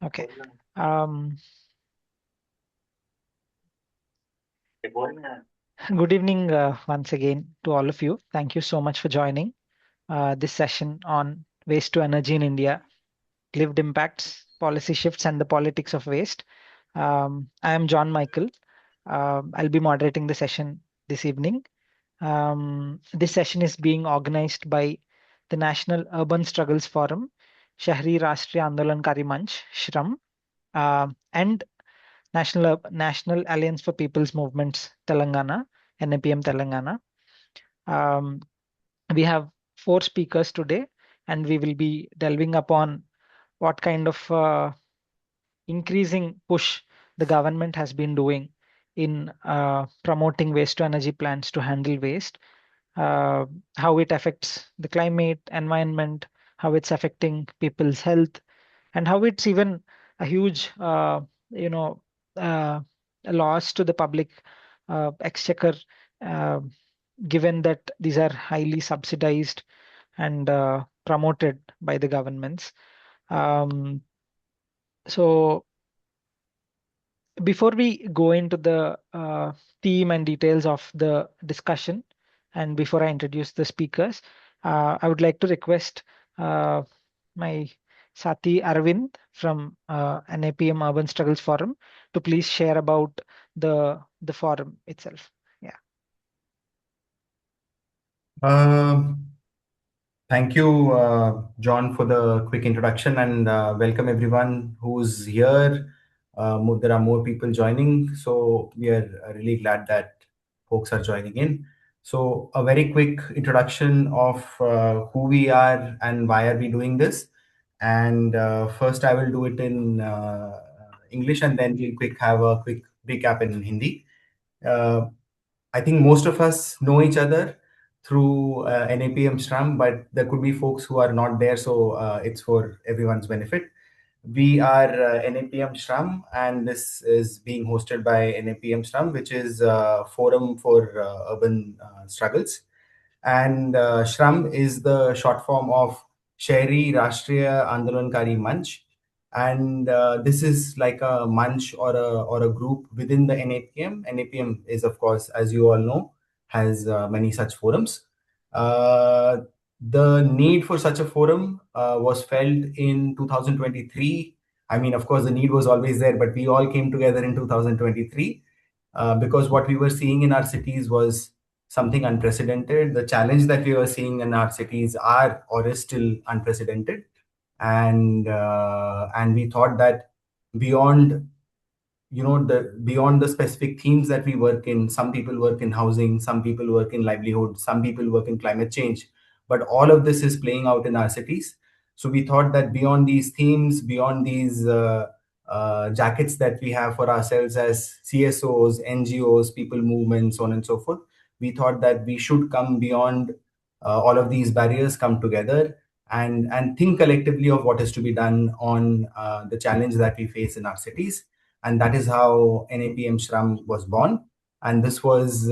Okay. Um, Good evening once again to all of you. Thank you so much for joining this session on waste to energy in India, lived impacts, policy shifts, and the politics of waste. I am John Michael. I'll be moderating the session this evening. This session is being organized by the National Urban Struggles Forum, Shahri Rashtriya Andolankari Manch, SHRAM, and National Alliance for People's Movements, Telangana, NAPM Telangana. Um, we have four speakers today, and we will be delving upon what kind of increasing push the government has been doing in promoting waste to energy plants to handle waste, uh, how it affects the climate, environment, how it's affecting people's health, and how it's even a huge, you know, uh, a loss to the public exchequer, uh, given that these are highly subsidized and promoted by the governments. Um, so before we go into the theme and details of the discussion, and before I introduce the speakers, I would like to request uh, my Sati Arvind from NAPM Urban Struggles Forum to please share about the forum itself. Yeah. Um, Thank you, John, for the quick introduction, and welcome everyone who's here. There are more people joining, so we are really glad that folks are joining in. So, a very quick introduction of who we are and why are we doing this. And first, I will do it in English, and then we'll quick have a quick recap in Hindi. Uh, I think most of us know each other through NAPM SHRAM, but there could be folks who are not there, so it's for everyone's benefit. We are NAPM SHRAM, and this is being hosted by NAPM SHRAM, which is a forum for urban struggles. And SHRAM is the short form of Shahri Rashtriya Andolankari Manch, and this is like a munch or a group within the NAPM. NAPM is, of course, as you all know, has many such forums. Uh, the need for such a forum was felt in 2023. I mean, of course, the need was always there, but we all came together in 2023 because what we were seeing in our cities was something unprecedented. The challenge that we were seeing in our cities are or is still unprecedented, and we thought that beyond beyond the specific themes that we work in, some people work in housing, some people work in livelihood, some people work in climate change, but all of this is playing out in our cities. So we thought that beyond these themes, beyond these jackets that we have for ourselves as CSOs, NGOs, people movements, so on and so forth, we thought that we should come beyond all of these barriers, come together and think collectively of what is to be done on the challenge that we face in our cities. And that is how NAPM SHRAM was born. And this was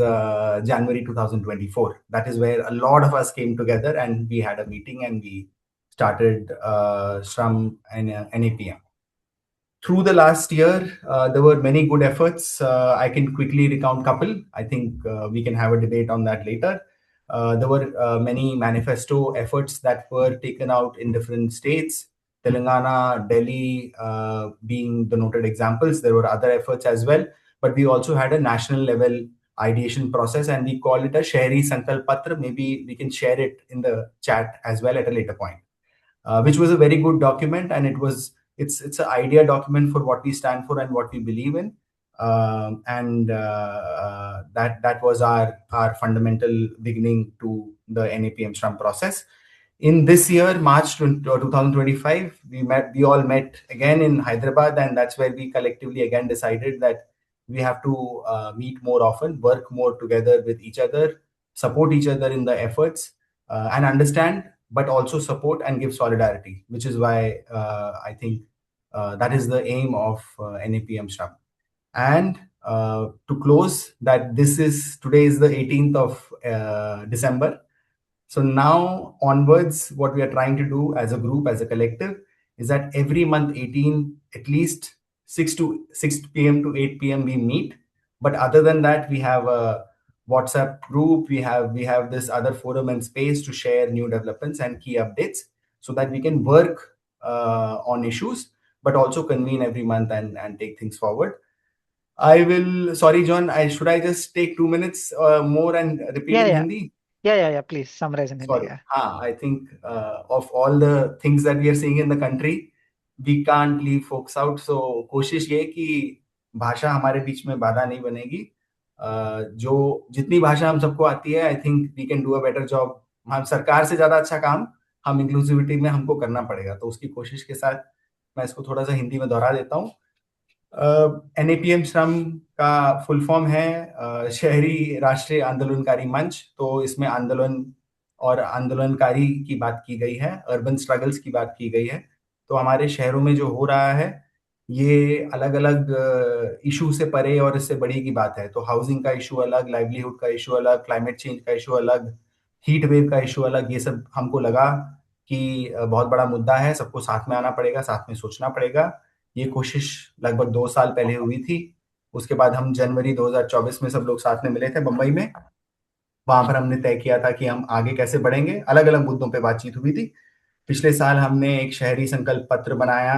January 2024. That is where a lot of us came together and we had a meeting and we started SHRAM and NAPM. Through the last year, there were many good efforts. I can quickly recount couple. I think we can have a debate on that later. There were many manifesto efforts that were taken out in different states. Telangana, Delhi being the noted examples. There were other efforts as well, but we also had a national level ideation process, and we call it a Shahri Sankalp Patra. Maybe we can share it in the chat as well at a later point, which was a very good document, and it's an idea document for what we stand for and what we believe in. And that was our fundamental beginning to the NAPM SHRAM process. In this year, March 2025, we all met again in Hyderabad, and that's where we collectively again decided that we have to meet more often, work more together with each other, support each other in the efforts, and understand, but also support and give solidarity, which is why I think that is the aim of NAPM SHRAM. And to close, that today is the 18th of December. So now onwards, what we are trying to do as a group, as a collective, is that every month 18, at least 6 p.m. to 8 p.m. we meet. But other than that, we have a WhatsApp group. We have this other forum and space to share new developments and key updates, so that we can work on issues, but also convene every month and take things forward. I will. Sorry, John. Should I just take 2 minutes more and repeat Yeah, in yeah, Hindi? yeah. Please summarize in Hindi. Sorry. Yeah, I think of all the things that we are seeing in the country, we can't leave folks out. So कोशिश ये है कि भाषा हमारे बीच में बाधा नहीं बनेगी. जो जितनी भाषा हम सबको आती है, I think we can do a better job. हम सरकार से ज्यादा अच्छा काम हम इंक्लूसिविटी में हमको करना पड़ेगा. तो उसकी कोशिश के साथ मैं इसको थोड़ा सा हिंदी में दोहरा देता हूँ. एनएपीएम श्रम का फुल फॉर्म है शहरी राष्ट्रीय आंदोलनकारी मंच. तो इसमें आंदोलन और आंदोलनकारी की बात की गई है, अर्बन स्ट्रगल्स की बात की गई है. तो हमारे शहरों में जो हो रहा है, ये अलग अलग इशू से परे और इससे बड़ी की बात है. तो हाउसिंग का इशू अलग, लाइवलीहुड का इशू अलग, क्लाइमेट चेंज का इशू अलग, हीट वेव का इशू अलग. ये सब हमको लगा कि बहुत बड़ा मुद्दा है, सबको साथ में आना पड़ेगा, साथ में सोचना पड़ेगा. ये कोशिश लगभग 2 साल पहले हुई थी. उसके बाद हम जनवरी 2024 में सब लोग साथ में मिले थे मुंबई में. वहां पर हमने तय किया था कि हम आगे कैसे बढ़ेंगे. अलग अलग मुद्दों पे बातचीत हुई थी. पिछले साल हमने एक शहरी संकल्प पत्र बनाया.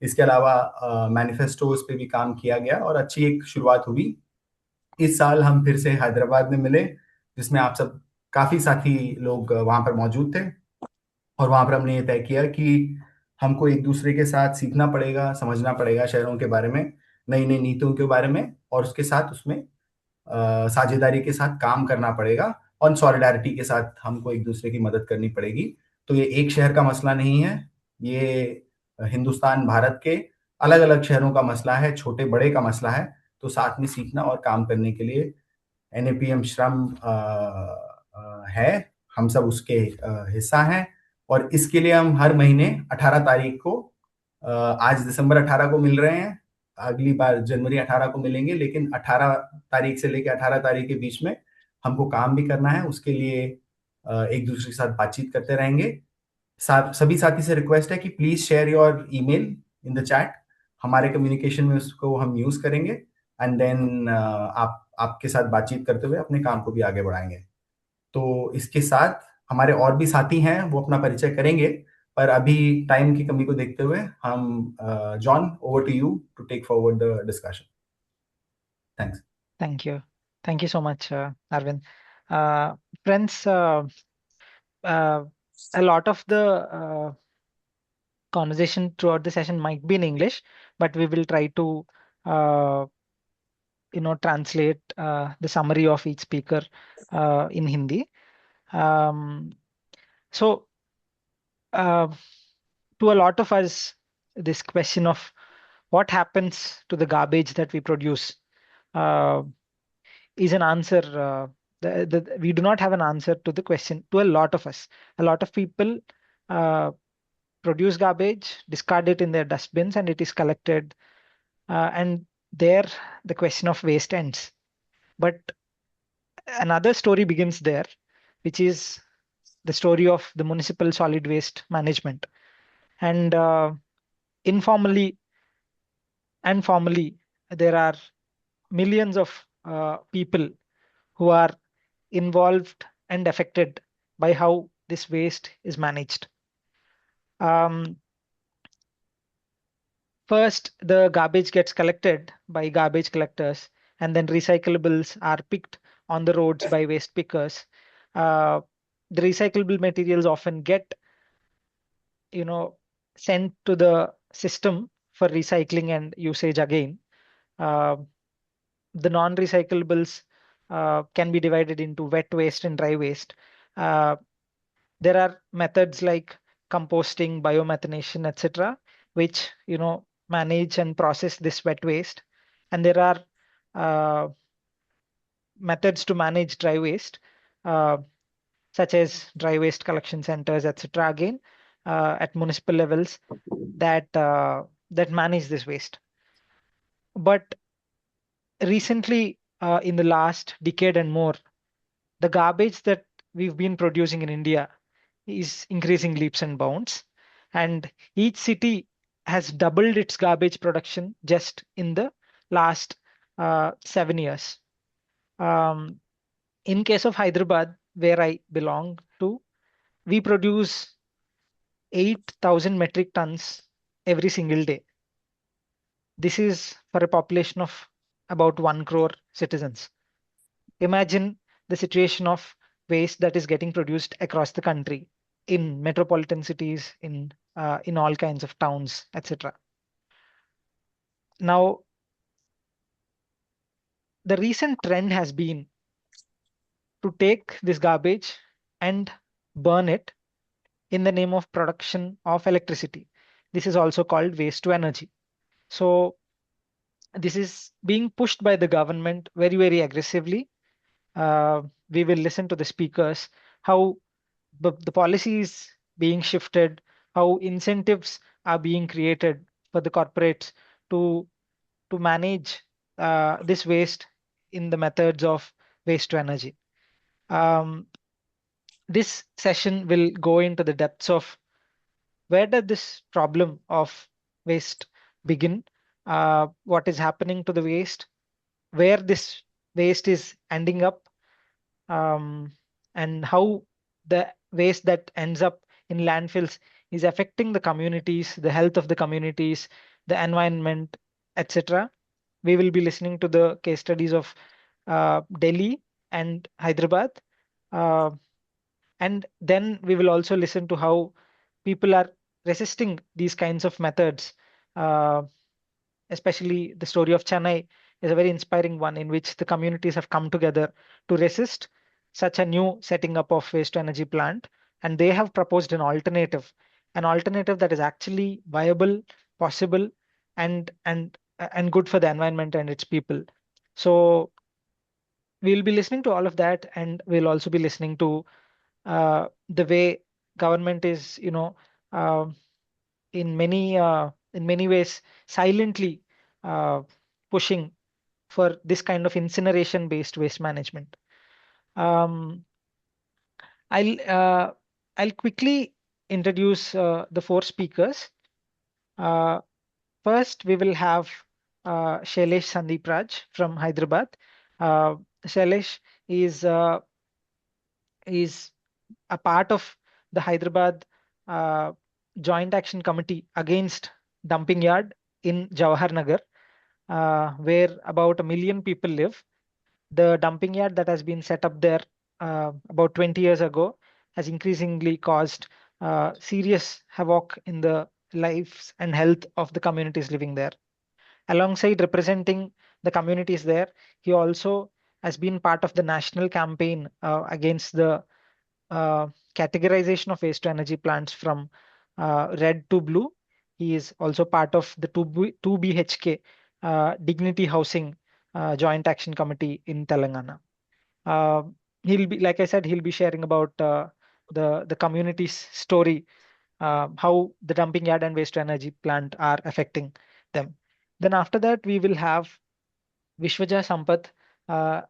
इसके अलावा मैनिफेस्टोज पे भी काम किया गया और अच्छी एक शुरुआत हुई. इस साल हम फिर से हैदराबाद में मिले, जिसमें आप सब काफी साथी लोग वहां पर मौजूद थे. और वहां पर हमने ये तय किया कि हमको एक दूसरे के साथ सीखना पड़ेगा, समझना पड़ेगा शहरों के बारे में, नई नई नीतियों के बारे में, और उसके साथ उसमें साझेदारी के साथ काम करना पड़ेगा. और सॉलिडारिटी के साथ हमको एक दूसरे की मदद करनी पड़ेगी. तो ये एक शहर का मसला नहीं है, ये हिंदुस्तान भारत के अलग अलग शहरों का मसला है, छोटे बड़े का मसला है. तो साथ में सीखना और काम करने के लिए एनएपीएम श्रम है. हम सब उसके हिस्सा हैं. और इसके लिए हम हर महीने 18 तारीख को, आज दिसंबर 18 को मिल रहे हैं, अगली बार जनवरी 18 को मिलेंगे. लेकिन 18 तारीख से लेकर 18 तारीख के बीच में हमको काम भी करना है. उसके लिए एक दूसरे के साथ बातचीत करते रहेंगे. सभी साथी से रिक्वेस्ट है कि please share your email in the chat. हमारे कम्युनिकेशन में उसको हम यूज करेंगे. एंड देन आप आपके साथ बातचीत करते हुए अपने काम को भी आगे बढ़ाएंगे. तो इसके साथ हमारे और भी साथी हैं, वो अपना परिचय करेंगे. पर अभी टाइम की कमी को देखते हुए हम, John, over to you to take forward the discussion. Thanks. thank you, thank you so much, Arvind. Uh, Friends, uh, a lot of the conversation throughout the session might be in English, but we will try to uh, translate the summary of each speaker in Hindi. Um, so, uh, to a lot of us, this question of what happens to the garbage that we produce uh, is an answer. We do not have an answer to the question to a lot of us. A lot of people uh, produce garbage, discard it in their dustbins, and it is collected. And there, the question of waste ends. But another story begins there, which is the story of the municipal solid waste management. And informally and formally, there are millions of people who are involved and affected by how this waste is managed. Um, First, the garbage gets collected by garbage collectors, and then recyclables are picked on the roads by waste pickers. Uh, the recyclable materials often get, you know, sent to the system for recycling and usage again. Uh, the non-recyclables can be divided into wet waste and dry waste. Uh, there are methods like composting, biomethanation, etc., which manage and process this wet waste. And there are uh, methods to manage dry waste, uh, such as dry waste collection centers, etc. Again, at municipal levels that manage this waste. But recently, in the last decade and more, the garbage that we've been producing in India is increasing leaps and bounds. and each city has doubled its garbage production just in the last 7 years. Um, in case of Hyderabad, where I belong to, we produce 8,000 metric tons every single day. This is for a population of about 1 crore citizens. Imagine the situation of waste that is getting produced across the country in metropolitan cities, in all kinds of towns, etc. Now, the recent trend has been to take this garbage and burn it in the name of production of electricity. This is also called waste to energy. So this is being pushed by the government very, very aggressively. We will listen to the speakers, how the policy is being shifted, how incentives are being created for the corporates to manage this waste in the methods of waste to energy. Um, this session will go into the depths of where did this problem of waste begin, what is happening to the waste, where this waste is ending up, um, and how the waste that ends up in landfills is affecting the communities, the health of the communities, the environment, etc. We will be listening to the case studies of Delhi and Hyderabad. Uh, and then we will also listen to how people are resisting these kinds of methods. Uh, Especially the story of Chennai is a very inspiring one in which the communities have come together to resist such a new setting up of waste to energy plant. And they have proposed an alternative that is actually viable, possible, and good for the environment and its people. So we'll be listening to all of that, and we'll also be listening to the way government is, uh, in many ways silently uh, pushing for this kind of incineration based waste management. Um, I'll uh, I'll quickly introduce the four speakers. Uh, First, we will have Shailesh Sandeep Raj from Hyderabad. Uh, Shailesh is uh, is a part of the Hyderabad uh, Joint Action Committee against dumping yard in Jawahar Nagar, where about 1 million people live. The dumping yard that has been set up there about 20 years ago has increasingly caused serious havoc in the lives and health of the communities living there. Alongside representing the communities there, he also has been part of the national campaign against the uh, categorization of waste to energy plants from red to blue. He is also part of the 2BHK Dignity Housing Joint Action Committee in Telangana. Uh, he'll be, like I said, he'll be sharing about the community's story, how the dumping yard and waste to energy plant are affecting them. Then after that, we will have Vishwaja Sampath.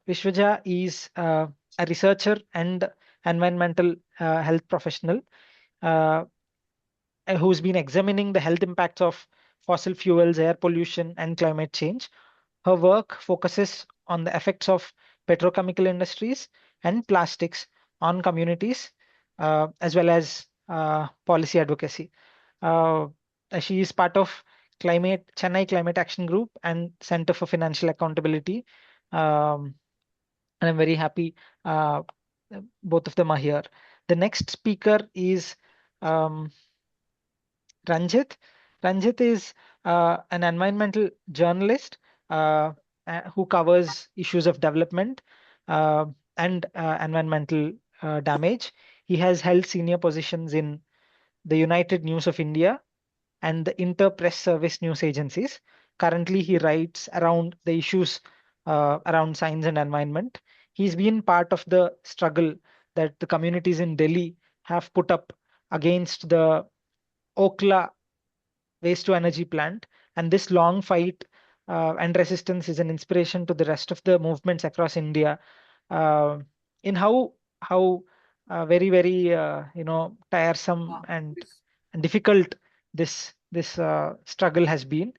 Vishwaja is a researcher and environmental health professional uh, who's been examining the health impacts of fossil fuels, air pollution, and climate change. Her work focuses on the effects of petrochemical industries and plastics on communities, as well as policy advocacy. Uh, she is part of Chennai Climate Action Group and Center for Financial Accountability. Um, and I'm very happy uh, both of them are here. The next speaker is um, Ranjit. Ranjit is an environmental journalist who covers issues of development uh, and environmental damage. He has held senior positions in the United News of India and the Inter Press Service news agencies. Currently, he writes around the issues around science and environment. He's been part of the struggle that the communities in Delhi have put up against the Okhla waste to energy plant. And this long fight and resistance is an inspiration to the rest of the movements across India uh, in how very, very, tiresome and Yes. difficult this struggle has been,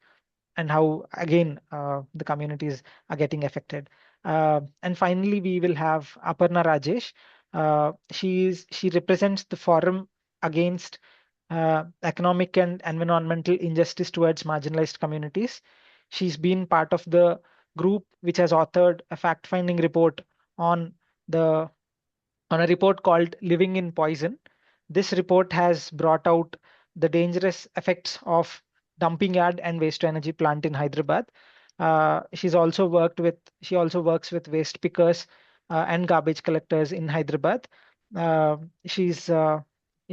and how again the communities are getting affected. And finally, we will have Aparna Rajesh. She represents the Forum Against Economic and Environmental Injustice towards Marginalized Communities. She's been part of the group which has authored a fact-finding report on the on a report called Living in Poison. This report has brought out the dangerous effects of dumping yard and waste to energy plant in Hyderabad. She also works with waste pickers and garbage collectors in Hyderabad. Uh, she's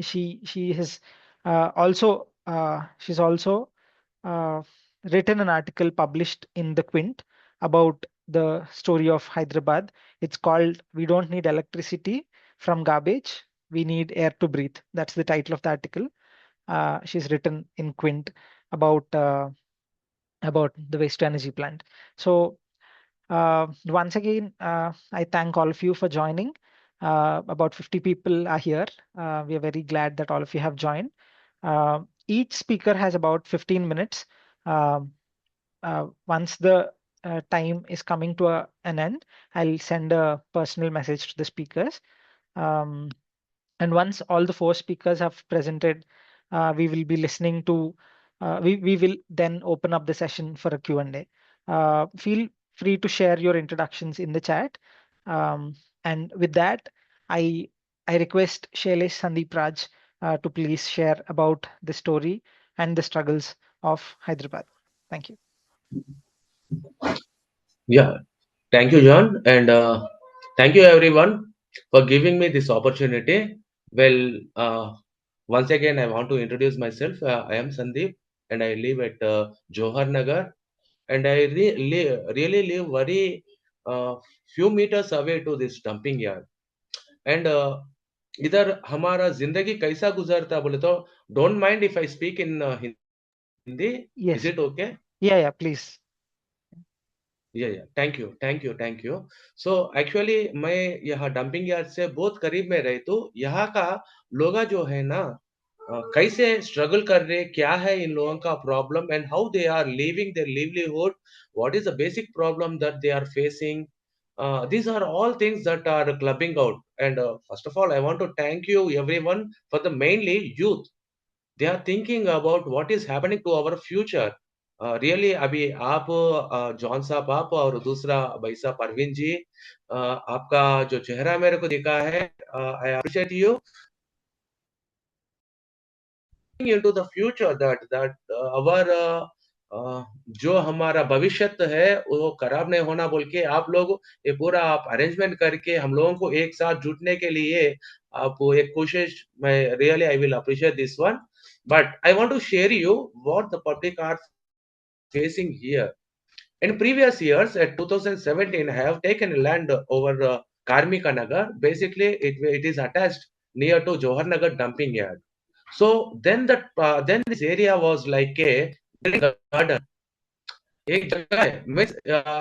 she has she's also uh, written an article published in the Quint about the story of Hyderabad. It's called "We Don't Need Electricity from Garbage. We Need Air to Breathe." That's the title of the article. She's written in Quint about about the waste to energy plant. So once again, I thank all of you for joining. About 50 people are here. We are very glad that all of you have joined. Each speaker has about 15 minutes. Um, Once the time is coming to an end, I'll send a personal message to the speakers. Um, and once all the four speakers have presented, we will be listening to, we will then open up the session for a Q&A. Feel free to share your introductions in the chat. Um, and with that, I, I request Shailesh Sandeep Raj to please share about the story and the struggles of Hyderabad. Thank you. Yeah, thank you, John, and thank you everyone for giving me this opportunity. Well, once again, I want to introduce myself. I am Sandeep, and I live at Jawahar Nagar, and I really live very few meters away to this dumping yard. And इधर हमारा जिंदगी कैसा गुजरता बोले तो don't mind if I speak in Hindi is Yes. It okay Yeah, please. Thank you so actually मैं यहाँ dumping yard से बहुत करीब में रहता हूँ यहाँ का लोग जो है ना कैसे स्ट्रगल कर रहे क्या है इन लोगों का problem and how they are living their livelihood what is the basic problem that they are facing these are all things that are clubbing out and first of all I want to thank you everyone for the mainly youth they are thinking about what is happening to our future really अभी आप John साहब आप और दूसरा भाई साहब परवीन जी आपका जो चेहरा मेरे को दिखा है I appreciate you into the future that our जो हमारा भविष्य है वो खराब नहीं होना बोल के आप लोग ये पूरा आप अरेंजमेंट करके हम लोगों को एक साथ जुटने के लिए आप एक कोशिश मैं really I will appreciate this one but I want to share you what the public are facing here. In previous years, at 2017, I have taken land over Karmika Nagar. Basically, it is attached near to Jawahar Nagar dumping yard. So then this area was like a garden. एक जगह है means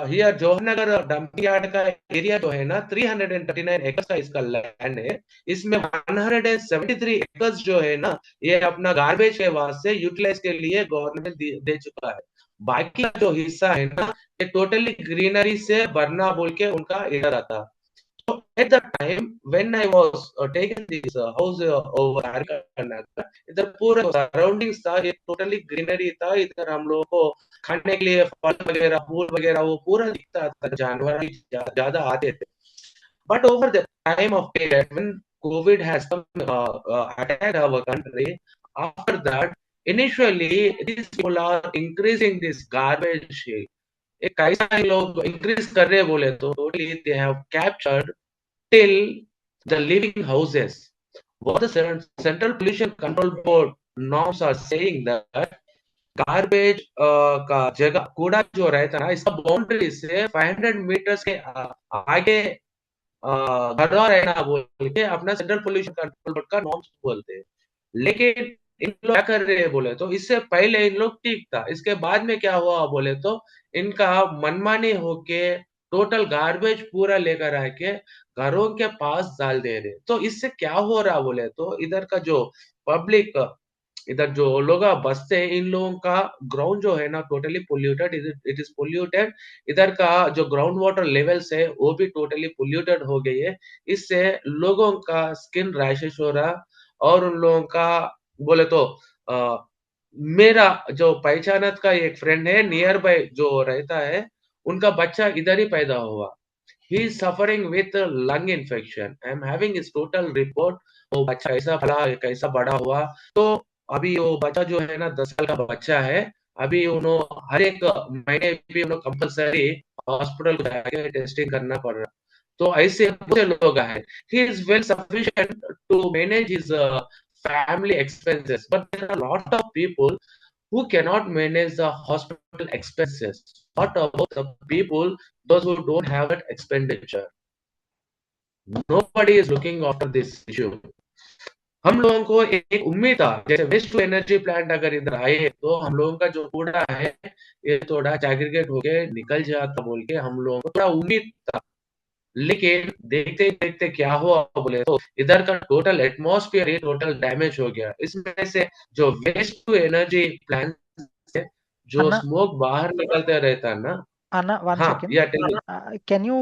here Jawahar Nagar dumping yard का area जो है ना 339 acres का इसका land है इसमें 173 एकर्स जो है ना ये अपना गार्बेज के वास्ते यूटिलाइज के लिए गवर्नमेंट दे चुका है बाकी का जो हिस्सा है ना ये टोटली ग्रीनरी से भरना बोल के उनका इरादा था so at the time when I was taking this house over Karnataka, इधर पूरा सराउंडिंग्स था ये टोटली ग्रीनरी था इधर हम लोगों को खाने के लिए फल वगैरह फूल वगैरह वो पूरा दिखता था जानवर भी ज्यादा आते थे but over the time of period when COVID has come attacked our country after that initially these people are increasing this garbage ये कैसा ये लोग इंक्रीज कर रहे बोले तो totally they have captured till the living houses. What the Central Pollution Control Board norms are saying that garbage का जगह कूड़ा जो रहता है ना इसका बाउंड्री से 500 मीटर्स के आगे भरा रहना बोल के अपना सेंट्रल पोल्यूशन कंट्रोल बोर्ड का नॉर्म्स बोलते हैं लेकिन इन लोग क्या कर रहे हैं बोले तो इससे पहले इन लोग ठीक था इसके बाद में क्या हुआ बोले तो इनका मनमानी होके टोटल गार्बेज पूरा लेकर आके घरों के पास डाल दे रहे तो इससे क्या हो रहा बोले तो इधर का जो पब्लिक इधर जो लोग बसते हैं इन लोगों का ग्राउंड जो है ना totally polluted, it is polluted. इधर का जो ग्राउंड वाटर लेवल्स है वो भी टोटली पोल्यूटेड हो गई है। इससे लोगों का स्किन रैशेस हो रहा, और उन लोगों का बोले तो मेरा जो पहचानत का एक फ्रेंड है नियर बाय जो रहता है, उनका बच्चा इधर ही पैदा हुआ। He is suffering with lung infection. I am having इस टोटल रिपोर्ट। वो बच्चा कैसा फला, कैसा बड़ा हुआ। तो अभी वो बच्चा जो है ना 10 साल का बच्चा है। अभी उन्होंने हर एक महीने भी उन्होंने कंपलसरी हॉस्पिटल जाके टेस्टिंग करना पड़ रहा। तो ऐसे बहुत से लोग हैं। He is well sufficient to manage his family expenses, but there are a lot of people who cannot manage the hospital expenses. What about the people, those who don't have that expenditure? Nobody is looking after this issue. हम लोगों को एक उम्मीद था, जैसे waste to energy plant अगर इधर आए तो हम लोगों का जो कूड़ा है ये थोड़ा सैग्रीगेट होके निकल जाता बोल के हम लोगों को थोड़ा उम्मीद था। लेकिन देखते देखते क्या हुआ बोले तो इधर का टोटल एटमॉस्फेयर ही टोटल डैमेज हो गया। इसमें से जो वेस्ट टू एनर्जी प्लांट से जो Anna, स्मोक बाहर निकलते रहता है ना। Anna, one हाँ second. या tell. Can you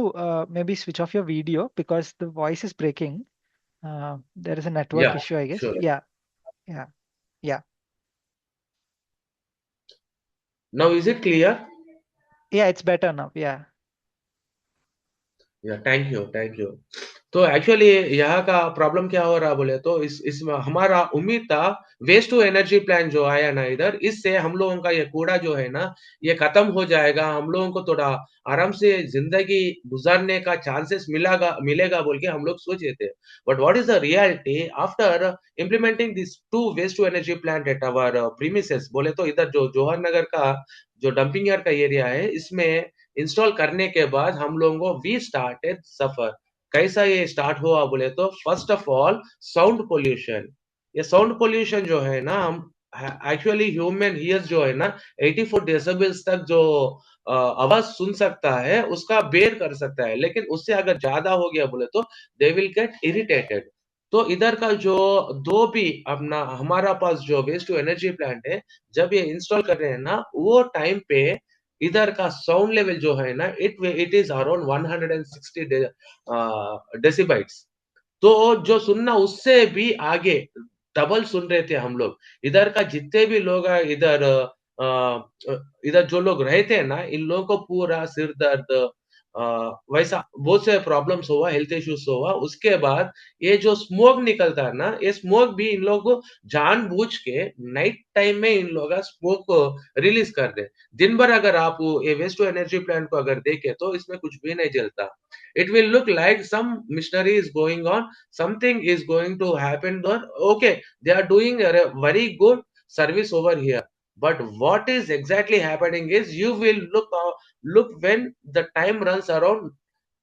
maybe switch off your video because the voice is breaking? There is a network या issue, I guess. Sure. Yeah, yeah, yeah, now is it clear? yeah. It's better now. Yeah. या thank you, thank you. तो actually यहाँ का problem क्या हो रहा बोले तो इसमें हमारा उम्मीद था वेस्ट टू एनर्जी प्लान जो आया ना इधर, इससे हम लोगों का ये कूड़ा जो है ना ये खत्म हो जाएगा। हम लोगों को थोड़ा आराम से जिंदगी गुजारने का चांसेस मिलेगा बोल के हम लोग सोचे थे। But what is the reality after implementing this to waste to energy plant at our premises बोले तो इधर जो जवाहर नगर का जो डंपिंग यार्ड का एरिया है इसमें इंस्टॉल करने के बाद हम लोगों को वी स्टार्टेड सफर। कैसा ये स्टार्ट हुआ बोले तो first of all sound pollution. ये साउंड पोल्यूशन जो है ना हम एक्चुअली ह्यूमन ईयर्स जो है ना 84 डेसिबल्स तक जो आवाज सुन सकता है उसका बेर कर सकता है, लेकिन उससे अगर ज्यादा हो गया बोले तो दे विल गेट इरिटेटेड। तो इधर का जो दो भी अपना हमारा पास जो वेस्ट टू एनर्जी प्लांट है, जब ये इंस्टॉल कर रहे हैं ना वो टाइम पे इधर का साउंड लेवल जो है ना इट इज अराउंड 160 डेसिबाइट्स। तो जो सुनना उससे भी आगे डबल सुन रहे थे हम लोग। इधर का जितने भी लोग हैं इधर इधर जो लोग रहते हैं ना इन लोगों को पूरा सिर दर्द वैसा बहुत से प्रॉब्लम्स हुआ, हेल्थ इश्यूज हुआ। उसके बाद ये जो स्मोक निकलता है ना ये स्मोक भी इन लोगों को जानबूझ के नाइट टाइम में इन लोग स्मोक को रिलीज कर दे। दिन भर अगर आप ये वेस्ट टू एनर्जी प्लांट को अगर देखे तो इसमें कुछ भी नहीं जलता। it will look like some machinery is going on, something is going to happen there. Okay, they are doing a very good service over here, but what is exactly happening is you will look when the time runs around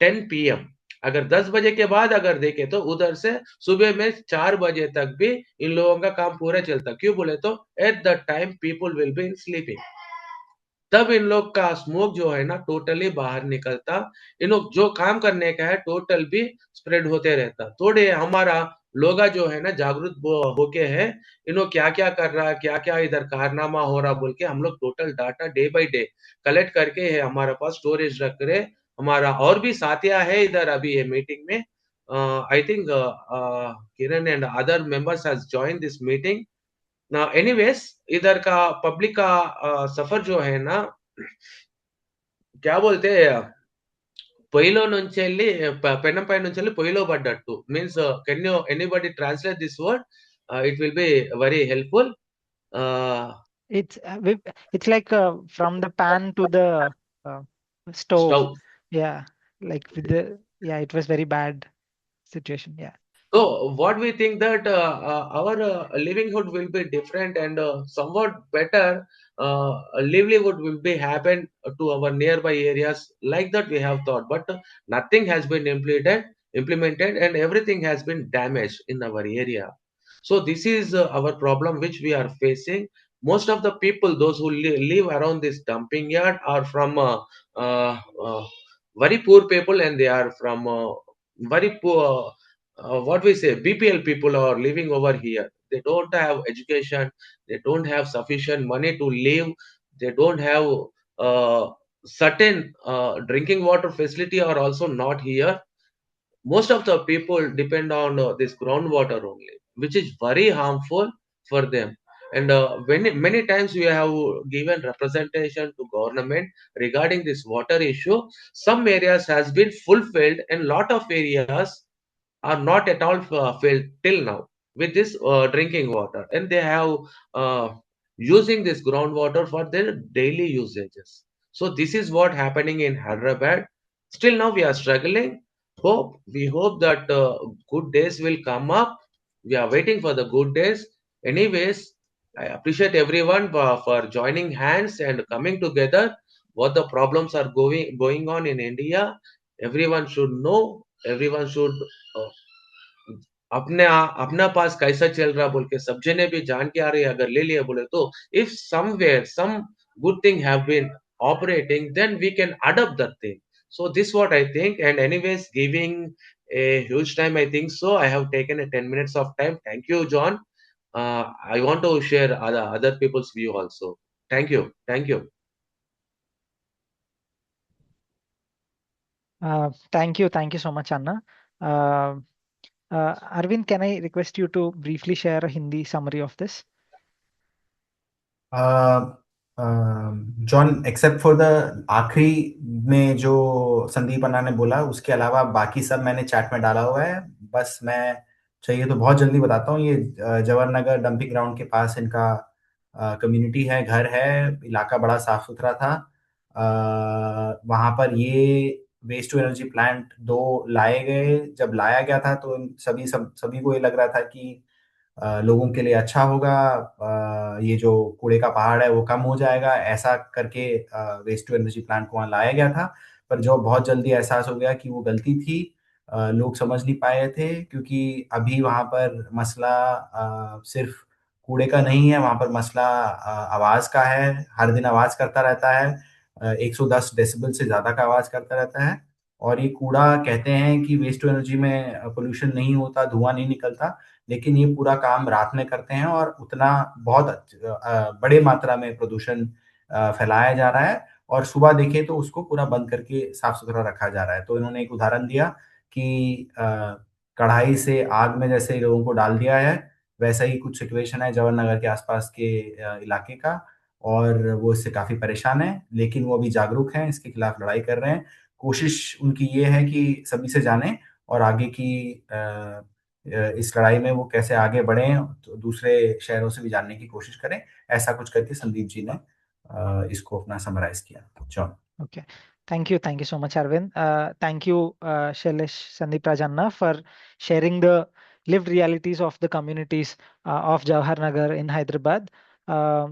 10 p.m. अगर 10 बजे के बाद अगर देखे तो उधर से सुबह में 4 बजे तक भी इन लोगों का काम पूरा चलता। क्यों बोले तो at the time people will be sleeping, तब इन लोग का स्मोक जो है ना टोटली बाहर निकलता। इन लोग जो काम करने का है टोटल भी स्प्रेड होते रहता। थोड़े हमारा लोग जो है ना जागरूक होके है, इन लोग क्या क्या कर रहा है, क्या क्या इधर कारनामा हो रहा बोल के हम लोग total data day by day collect करके है हमारे पास स्टोरेज रख रहे। हमारा और भी साथिया है इधर अभी ये मीटिंग में। I think Kiran and other members has join this meeting. Anyways इधर का पब्लिक का सफर जो है ना क्या बोलते हैं పొయ్యిలో నుంచి వెళ్ళి పెనం పై నుంచి వెళ్ళి పొయ్యిలో పడ్డట్టు means can you anybody translate this word? It will be very helpful. It's it's like from the pan to the uh, stove. Stove. Yeah, like with the yeah, it was very bad situation. Yeah. So what we think that our livelihood will be different and somewhat better livelihood will be happen to our nearby areas like that we have thought, but nothing has been implemented and everything has been damaged in our area. So this is our problem which we are facing. Most of the people, those who live around this dumping yard, are from very poor people, and they are from very poor what we say BPL people are living over here. They don't have education. They don't have sufficient money to live. They don't have certain drinking water facility are also not here. Most of the people depend on this groundwater only, which is very harmful for them. And many times we have given representation to government regarding this water issue. Some areas has been fulfilled, and lot of areas are not at all filled till now with this drinking water, and they have uh, using this groundwater for their daily usages. So this is what happening in Hyderabad. Still now we are struggling. We hope that good days will come up. We are waiting for the good days. Anyways, I appreciate everyone for joining hands and coming together. What the problems are going on in India, everyone should know. Everyone should uh, अपना पास कैसा चल रहा बोल के सब जने भी जान के आ रहे अगर ले लिया बोले तो if somewhere some good thing have been operating, then we can adopt that thing. So this what I think, and anyways giving a huge time, I think so I have taken a 10 minutes of time. Thank you, John. I want to share other people's view also. Thank you. Thank you. Thank you so much, Anna. Uh, Arvind, can I request you to briefly share a Hindi summary of this? John, except for the आखिरी में जो संदीप अन्ना ने बोला, उसके अलावा बाकी सब मैंने चैट में डाला हुआ है। बस मैं चाहिए तो बहुत जल्दी बताता हूँ। ये जवाहर नगर डंपिंग ग्राउंड के पास इनका कम्युनिटी है, घर है, इलाका बड़ा साफ सुथरा था। वहाँ पर ये वेस्ट टू एनर्जी प्लांट 2 लाए गए। जब लाया गया था तो सभी को ये लग रहा था कि लोगों के लिए अच्छा होगा, ये जो कूड़े का पहाड़ है वो कम हो जाएगा, ऐसा करके वेस्ट टू एनर्जी प्लांट को वहाँ लाया गया था। पर जो बहुत जल्दी एहसास हो गया कि वो गलती थी। लोग समझ नहीं पाए थे, क्योंकि अभी वहाँ पर मसला सिर्फ कूड़े का नहीं है, वहाँ पर मसला आवाज़ का है। हर दिन आवाज़ करता रहता है, 110 डेसिबल से ज़्यादा का आवाज़ करता रहता है। और ये कूड़ा कहते हैं कि वेस्ट टू एनर्जी में पोल्यूशन नहीं होता, धुआँ नहीं निकलता, लेकिन ये पूरा काम रात में करते हैं और उतना बहुत बड़े मात्रा में प्रदूषण फैलाया जा रहा है। और सुबह देखें तो उसको पूरा बंद करके साफ-सुथरा रखा जा रहा है। तो इन्होंने एक उदाहरण दिया कि कढ़ाई से आग में जैसे लोगों को डाल दिया है, वैसा ही कुछ सिचुएशन है जवाहर नगर के आस-पास के इलाके का, और वो इससे काफ़ी परेशान हैं। लेकिन वो अभी जागरूक हैं, इसके खिलाफ लड़ाई कर रहे हैं। कोशिश उनकी ये है कि सभी से जानें और आगे की इस लड़ाई में वो कैसे आगे बढ़ें, तो दूसरे शहरों से भी जानने की कोशिश करें। ऐसा कुछ करके संदीप जी ने इसको अपना समराइज़ किया। John. Okay. Thank you so much, Arvind. Thank you, Shailesh Sandeep Rajanna, for sharing the lived realities of the communities of Jawahar Nagar in Hyderabad. Uh,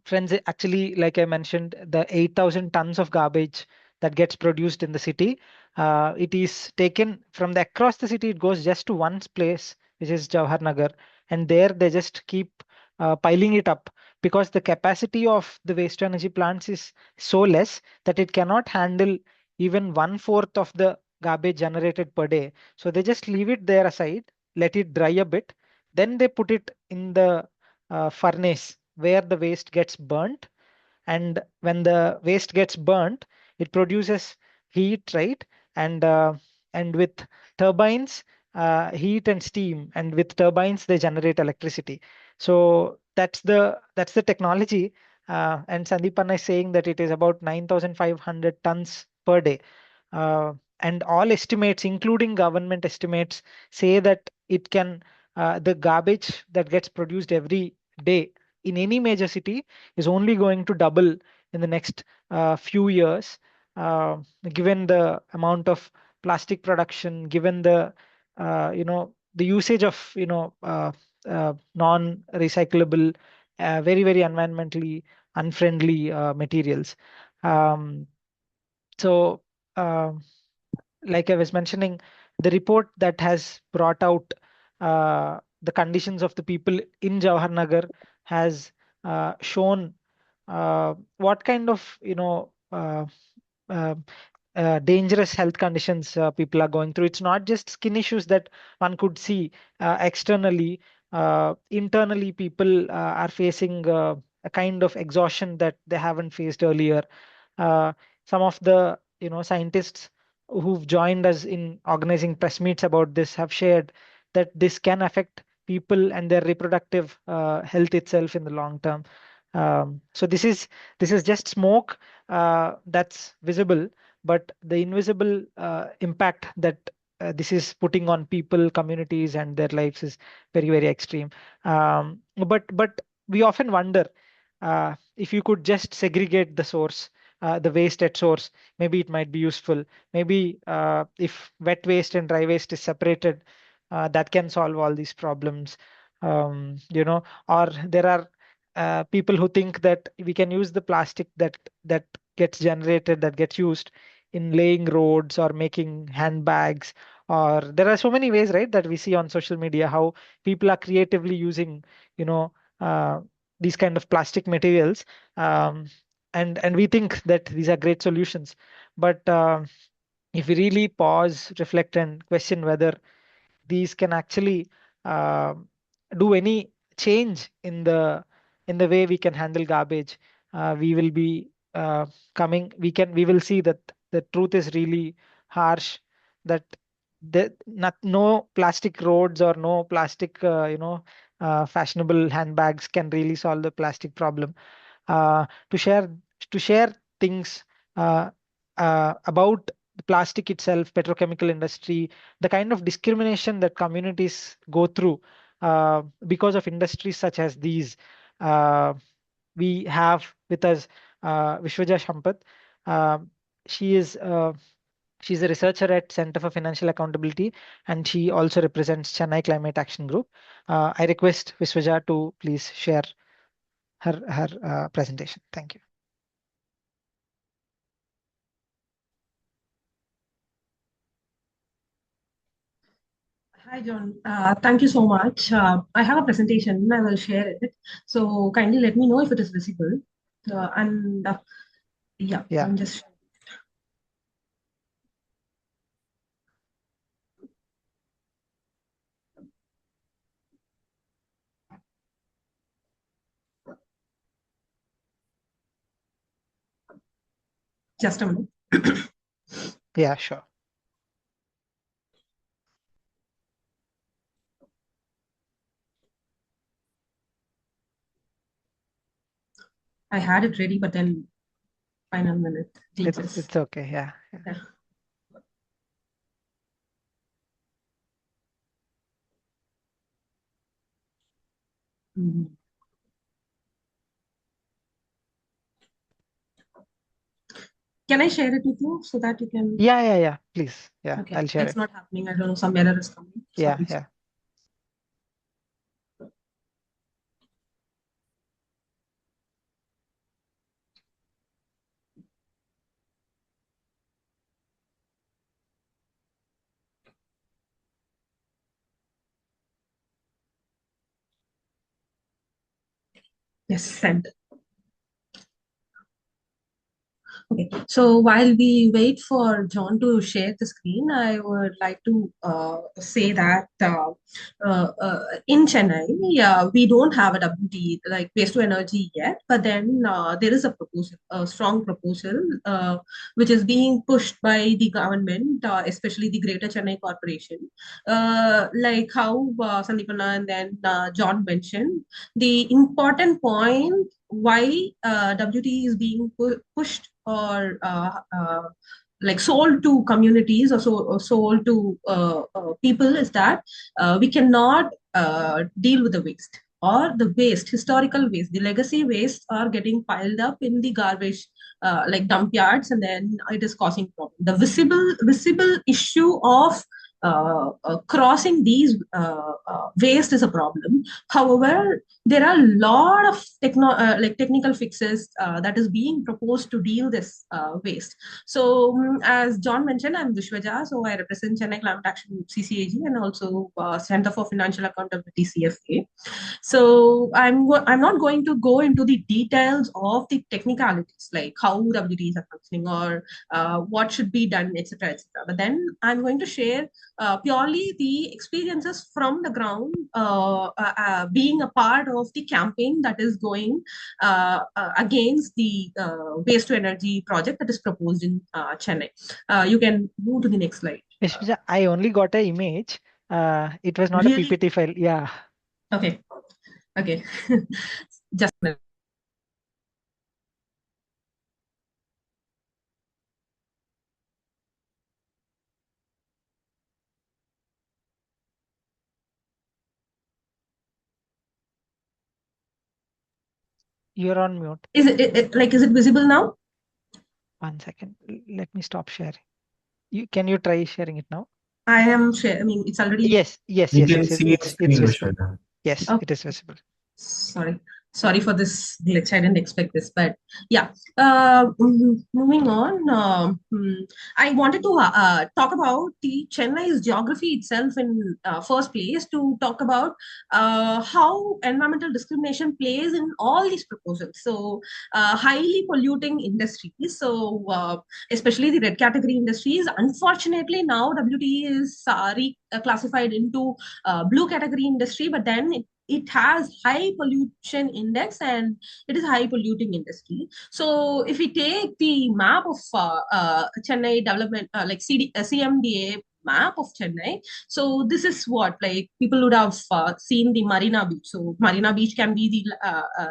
Friends, actually, like I mentioned, the 8,000 tons of garbage that gets produced in the city, it is taken from the across the city. It goes just to one place, which is Jawahar Nagar, and there they just keep piling it up because the capacity of the waste to energy plants is so less that it cannot handle even 1/4 of the garbage generated per day. So they just leave it there aside, let it dry a bit, then they put it in the furnace where the waste gets burnt. And when the waste gets burnt, it produces heat, right? And with turbines, heat and steam, and with turbines they generate electricity. So that's the technology. And Sandeepan is saying that it is about 9,500 tons per day. And all estimates, including government estimates, say that it can the garbage that gets produced every day in any major city is only going to double in the next few years, uh, given the amount of plastic production, given the the usage of non-recyclable, very environmentally unfriendly materials. Um, so. Like I was mentioning, the report that has brought out the conditions of the people in Jawahar Nagar has shown what kind of uh, dangerous health conditions people are going through. It's not just skin issues that one could see externally. internally people are facing a kind of exhaustion that they haven't faced earlier. Uh, some of the scientists who've joined us in organizing press meets about this have shared that this can affect people and their reproductive health itself in the long term. So this is just smoke that's visible, but the invisible impact that this is putting on people, communities, and their lives is very, very extreme. But we often wonder if you could just segregate the source, the waste at source, maybe it might be useful. Maybe if wet waste and dry waste is separated, that can solve all these problems. Or there are people who think that we can use the plastic that gets generated, that gets used in laying roads or making handbags, or there are so many ways, right, that we see on social media how people are creatively using you know uh, these kind of plastic materials, um, and we think that these are great solutions. But if we really pause, reflect, and question whether these can actually um do any change in the way we can handle garbage, we will be coming. We will see that the truth is really harsh. That no plastic roads or no plastic fashionable handbags can really solve the plastic problem. Uh, to share to share things uh, about the plastic itself, petrochemical industry, the kind of discrimination that communities go through because of industries such as these. Uh, we have with us Vishwaja Sampath. Um she is she's a researcher at Center for Financial Accountability, and she also represents Chennai Climate Action Group. I request Vishwaja to please share her presentation. Thank you. Hi, John. Thank you so much. I have a presentation. I will share it. So kindly let me know if it is visible. And yeah, Yeah. I'm just a minute. Yeah, sure. I had it ready, but then final minute glitches. It's okay. Yeah. Okay. Mhm. Can I share it with you so that you can? Yeah. Please. Yeah, Okay, I'll share it's it. not happening. I don't know. Some error is coming. Yeah, Sorry. yeah. Yes, sent. Okay, so while we wait for John to share the screen, I would like to say that in Chennai, we don't have a WTE, like waste to energy yet, but then there is a proposal, a strong proposal, which is being pushed by the government, especially the Greater Chennai Corporation. Like how Sandeepana and then John mentioned, the important point why WTE is being pushed or like sold to communities or sold to people is that we cannot deal with the waste or the waste, historical waste, the legacy waste are getting piled up in the garbage like dump yards, and then it is causing problem. The visible issue of crossing these waste is a problem. However, there are a lot of like technical fixes that is being proposed to deal this waste. So as John mentioned, I'm Vishwaja, so I represent Chennai Climate Action Group, CCAG, and also Center for Financial Accountability, CFA. So I'm not going to go into the details of the technicalities like how WTs are functioning or what should be done, etc., etc. But then I'm going to share purely the experiences from the ground, being a part of the campaign that is going against the waste to energy project that is proposed in Chennai. You can move to the next slide. Yashmija, I only got an image. It was not a Really? PPT file. Yeah. Okay. Okay. Just a minute. You're on mute. Is is it visible now? 1 second. Let me stop sharing. Can you try sharing it now? I am sharing. I mean, it's already. Yes. We can see your It's screen, visible. Vishwanath. Yes, Okay. it is visible. Sorry for this glitch. I didn't expect this, but yeah. Moving on. I wanted to talk about the Chennai's geography itself in first place, to talk about how environmental discrimination plays in all these proposals. So, highly polluting industries. So, especially the red category industries. Unfortunately, now WTE is classified into blue category industry, but then it has high pollution index and it is high polluting industry. So if we take the map of Chennai development, like CMDA map of Chennai, so this is what, like, people would have seen the Marina Beach. So Marina Beach can be the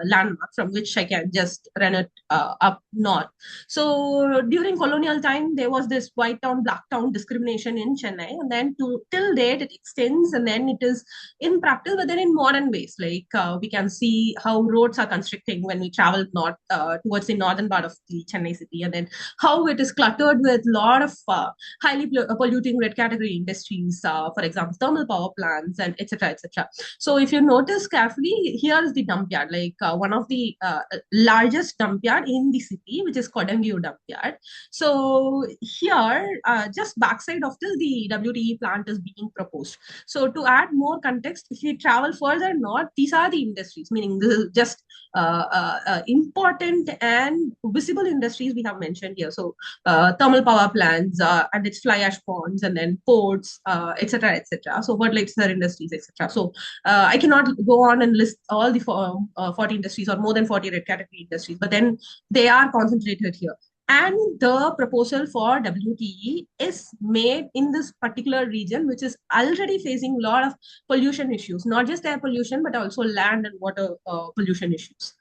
landmark from which I can just run it up north. So during colonial time, there was this white town, black town discrimination in Chennai, and then till date it extends, and then it is in practice, but then in modern ways, like we can see how roads are constricting when we travel north towards the northern part of the Chennai city, and then how it is cluttered with a lot of highly polluting red category industries, for example, thermal power plants and etc. etc. So if you notice carefully, here's the dump yard, like one of the largest dump yard in the city, which is Kodangio dump yard. So here, just backside of this, the WTE plant is being proposed. So to add more context, if we travel further north, these are the industries, meaning this is just important and visible industries we have mentioned here. So thermal power plants and its fly ash ponds, and then ports, etc., etc. So fertilizer industries, etc. So I cannot go on and list all the 40 industries or more than 40 red category industries, but then they are concentrated here. And the proposal for WTE is made in this particular region, which is already facing a lot of pollution issues, not just air pollution, but also land and water pollution issues.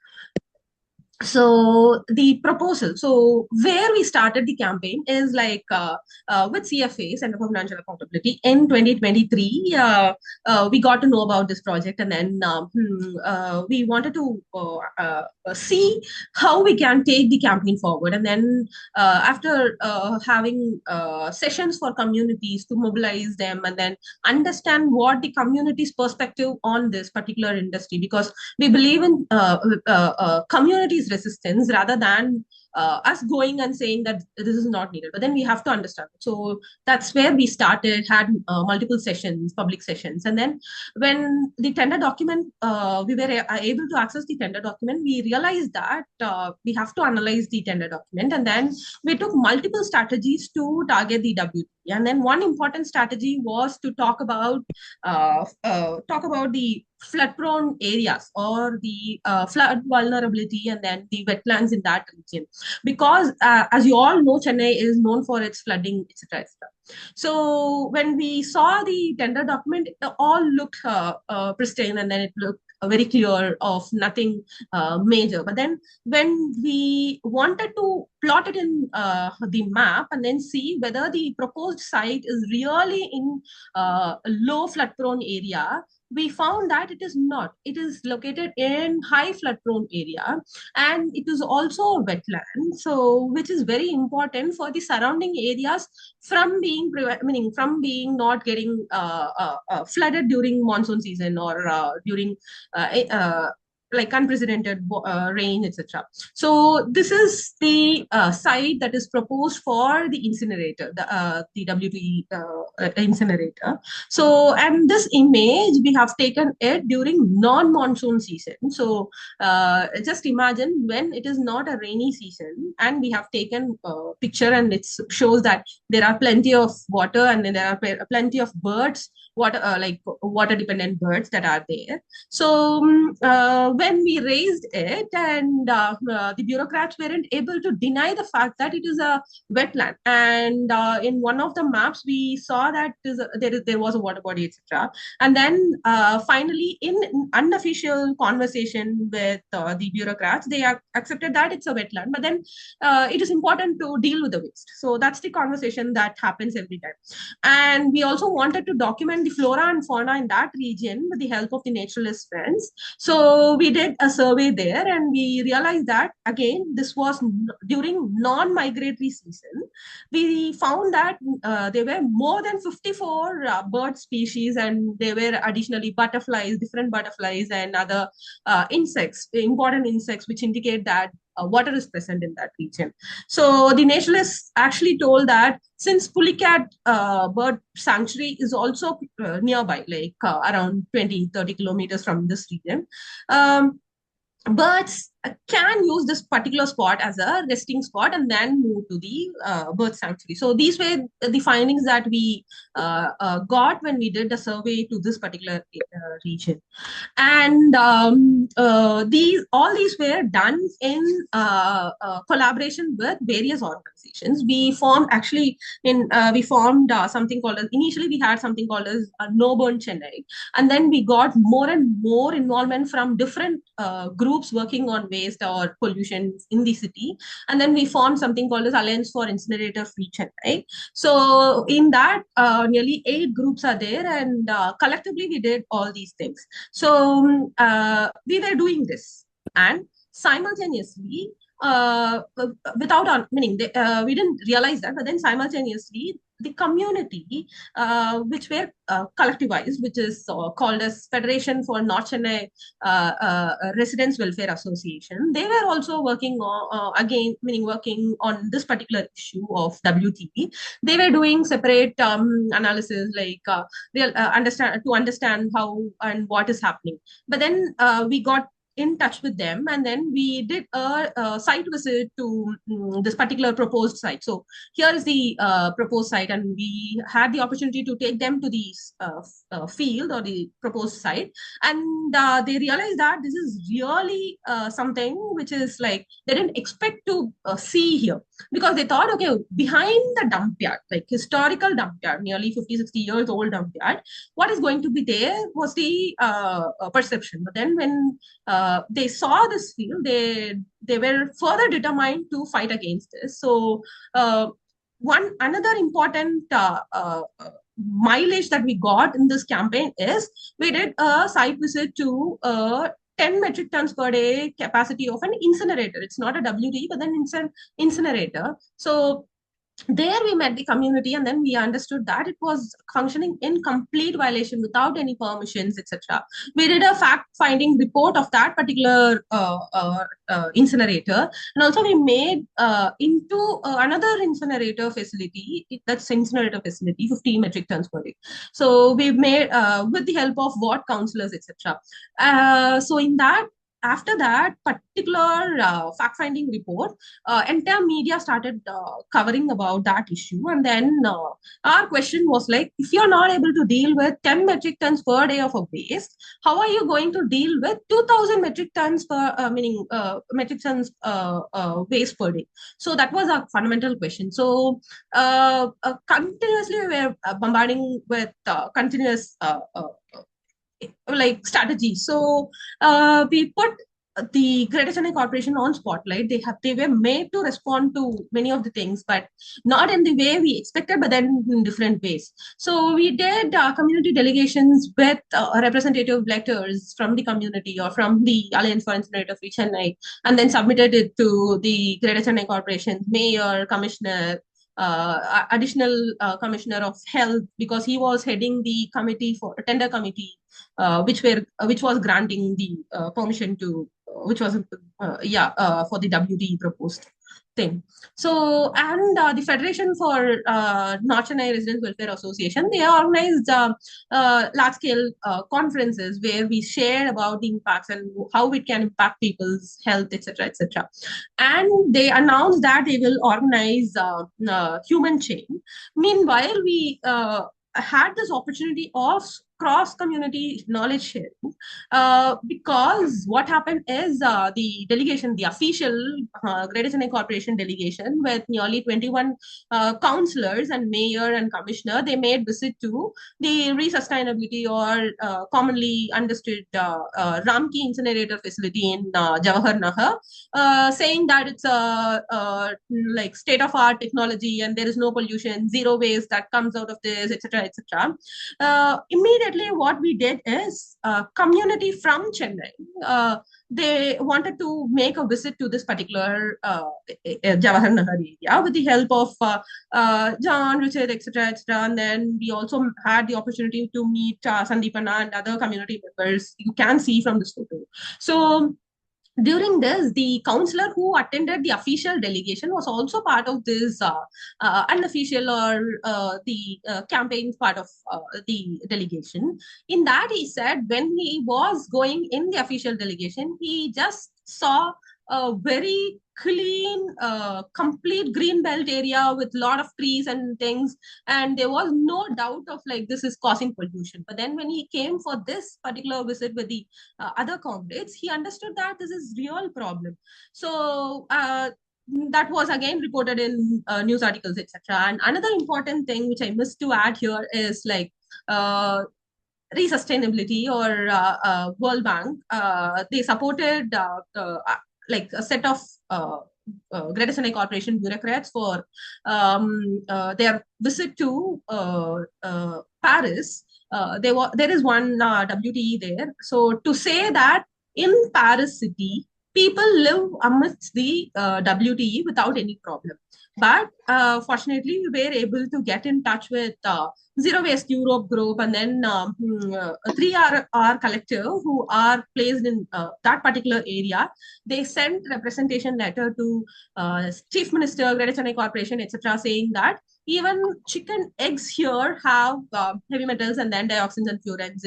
So the proposal, so where we started the campaign is like with CFA, Center for Financial Accountability, in 2023. We got to know about this project, and then we wanted to see how we can take the campaign forward. And then after having sessions for communities to mobilize them, and then understand what the community's perspective on this particular industry, because we believe in communities' resistance rather than us going and saying that this is not needed. But then we have to understand. So that's where we started, had multiple sessions, public sessions. And then when the tender document, we were able to access the tender document, we realized that we have to analyze the tender document. And then we took multiple strategies to target the WT. And then one important strategy was to talk about the flood-prone areas, or the flood vulnerability, and then the wetlands in that region, because as you all know, Chennai is known for its flooding, etc., etc. So when we saw the tender document, it all looked pristine, and then it looked very clear of nothing major. But then when we wanted to plot it in the map, and then see whether the proposed site is really in low flood prone area, we found that it is not. It is located in high flood prone area, and it is also a wetland, so which is very important for the surrounding areas from being meaning from being not getting flooded during monsoon season, or during uh, uh, like unprecedented rain, etc. So this is the site that is proposed for the incinerator, the WTE incinerator. So, and this image we have taken it during non-monsoon season. So just imagine when it is not a rainy season, and we have taken a picture, and it shows that there are plenty of water, and then there are plenty of birds, like water dependent birds that are there. So when we raised it, and the bureaucrats weren't able to deny the fact that it is a wetland, and in one of the maps we saw that there was a water body, etc. And then finally, in unofficial conversation with the bureaucrats, they accepted that it's a wetland, but then it is important to deal with the waste. So that's the conversation that happens every time. And we also wanted to document the flora and fauna in that region with the help of the naturalist friends. So we did a survey there, and we realized that, again, this was during non-migratory season. We found that there were more than 54 bird species, and there were additionally butterflies, different butterflies, and other insects, important insects, which indicate that water is present in that region. So the naturalists actually told that since Pulicat bird sanctuary is also nearby, like around 20-30 kilometers from this region, birds can use this particular spot as a resting spot and then move to the bird sanctuary. So these were the findings that we got when we did the survey to this particular region. And all these were done in collaboration with various organizations. We formed something called as, initially we had something called as No Burn Chennai, and then we got more and more involvement from different groups working on waste or pollution in the city. And then we formed something called as Alliance for Incinerator Free Chennai. So in that, nearly 8 groups are there, and collectively we did all these things. So we were doing this, and simultaneously, we didn't realize that, but then simultaneously, the community, which were collectivized, which is called as Federation for North Chennai Residents Welfare Association, they were also working on, working on this particular issue of WTE. They were doing separate analysis, like understand how and what is happening. But then we got in touch with them, and then we did a site visit to this particular proposed site. So here is the proposed site, and we had the opportunity to take them to the field or the proposed site, and they realized that this is really something which is like they didn't expect to see here, because they thought, okay, behind the dump yard, like historical dump yard, nearly 50-60 years old dump yard, what is going to be there was the perception. But then when they saw this field, they were further determined to fight against this. So another important mileage that we got in this campaign is we did a site visit to 10 metric tons per day capacity of an incinerator. It's not a WTE, but then it's an incinerator. So there we met the community, and then we understood that it was functioning in complete violation without any permissions, etc. We did a fact-finding report of that particular incinerator, and also we made into another incinerator facility. That's incinerator facility, 15 metric tons per day. So we made with the help of ward councillors, etc. So in that, after that particular fact-finding report, entire media started covering about that issue. And then our question was like, if you're not able to deal with 10 metric tons per day of a waste, how are you going to deal with 2,000 metric tons metric tons waste per day? So that was our fundamental question. So continuously we were bombarding with continuous like strategy. So we put the Greater Chennai Corporation on spotlight. They were made to respond to many of the things, but not in the way we expected, but then in different ways. So we did community delegations with representative letters from the community or from the Alliance for Incinerator Free Chennai, and then submitted it to the Greater Chennai Corporation, mayor, commissioner, additional commissioner of health, because he was heading the committee for tender committee, which was granting the permission to which was for the WTE proposed thing. So, and the Federation for North Chennai Residents Welfare Association, they organized large-scale conferences where we shared about the impacts and how it can impact people's health, etc., etc. And they announced that they will organize human chain. Meanwhile, we had this opportunity of cross community knowledge sharing, because what happened is the delegation, the official Greater Chennai Corporation delegation with nearly 21 councillors and mayor and commissioner, they made visit to the resustainability or commonly understood Ramki incinerator facility in Jawahar Nagar, saying that it's a like state of art technology and there is no pollution, zero waste that comes out of this, etc., etc. Immediately, what we did is community from Chennai. They wanted to make a visit to this particular Jawahar Nagar area with the help of John, Richard, etc., etc. And then we also had the opportunity to meet Sandeepana and other community members. You can see from this photo. So during this, the counselor who attended the official delegation was also part of this unofficial or the campaign part of the delegation. In that, he said when he was going in the official delegation, he just saw a very clean, complete green belt area with a lot of trees and things, and there was no doubt of like this is causing pollution. But then when he came for this particular visit with the other comrades, he understood that this is real problem. So that was again reported in news articles, etc. And another important thing which I missed to add here is like resustainability or World Bank. They supported like a set of Greater Chennai Corporation bureaucrats for their visit to Paris. There is one WTE there. So to say that in Paris city, people live amidst the WTE without any problem. But fortunately, we were able to get in touch with Zero Waste Europe group and then 3R collective who are placed in that particular area. They sent representation letter to Chief Minister, Greater Chennai Corporation, etc., saying that even chicken eggs here have heavy metals and then dioxins and fluorides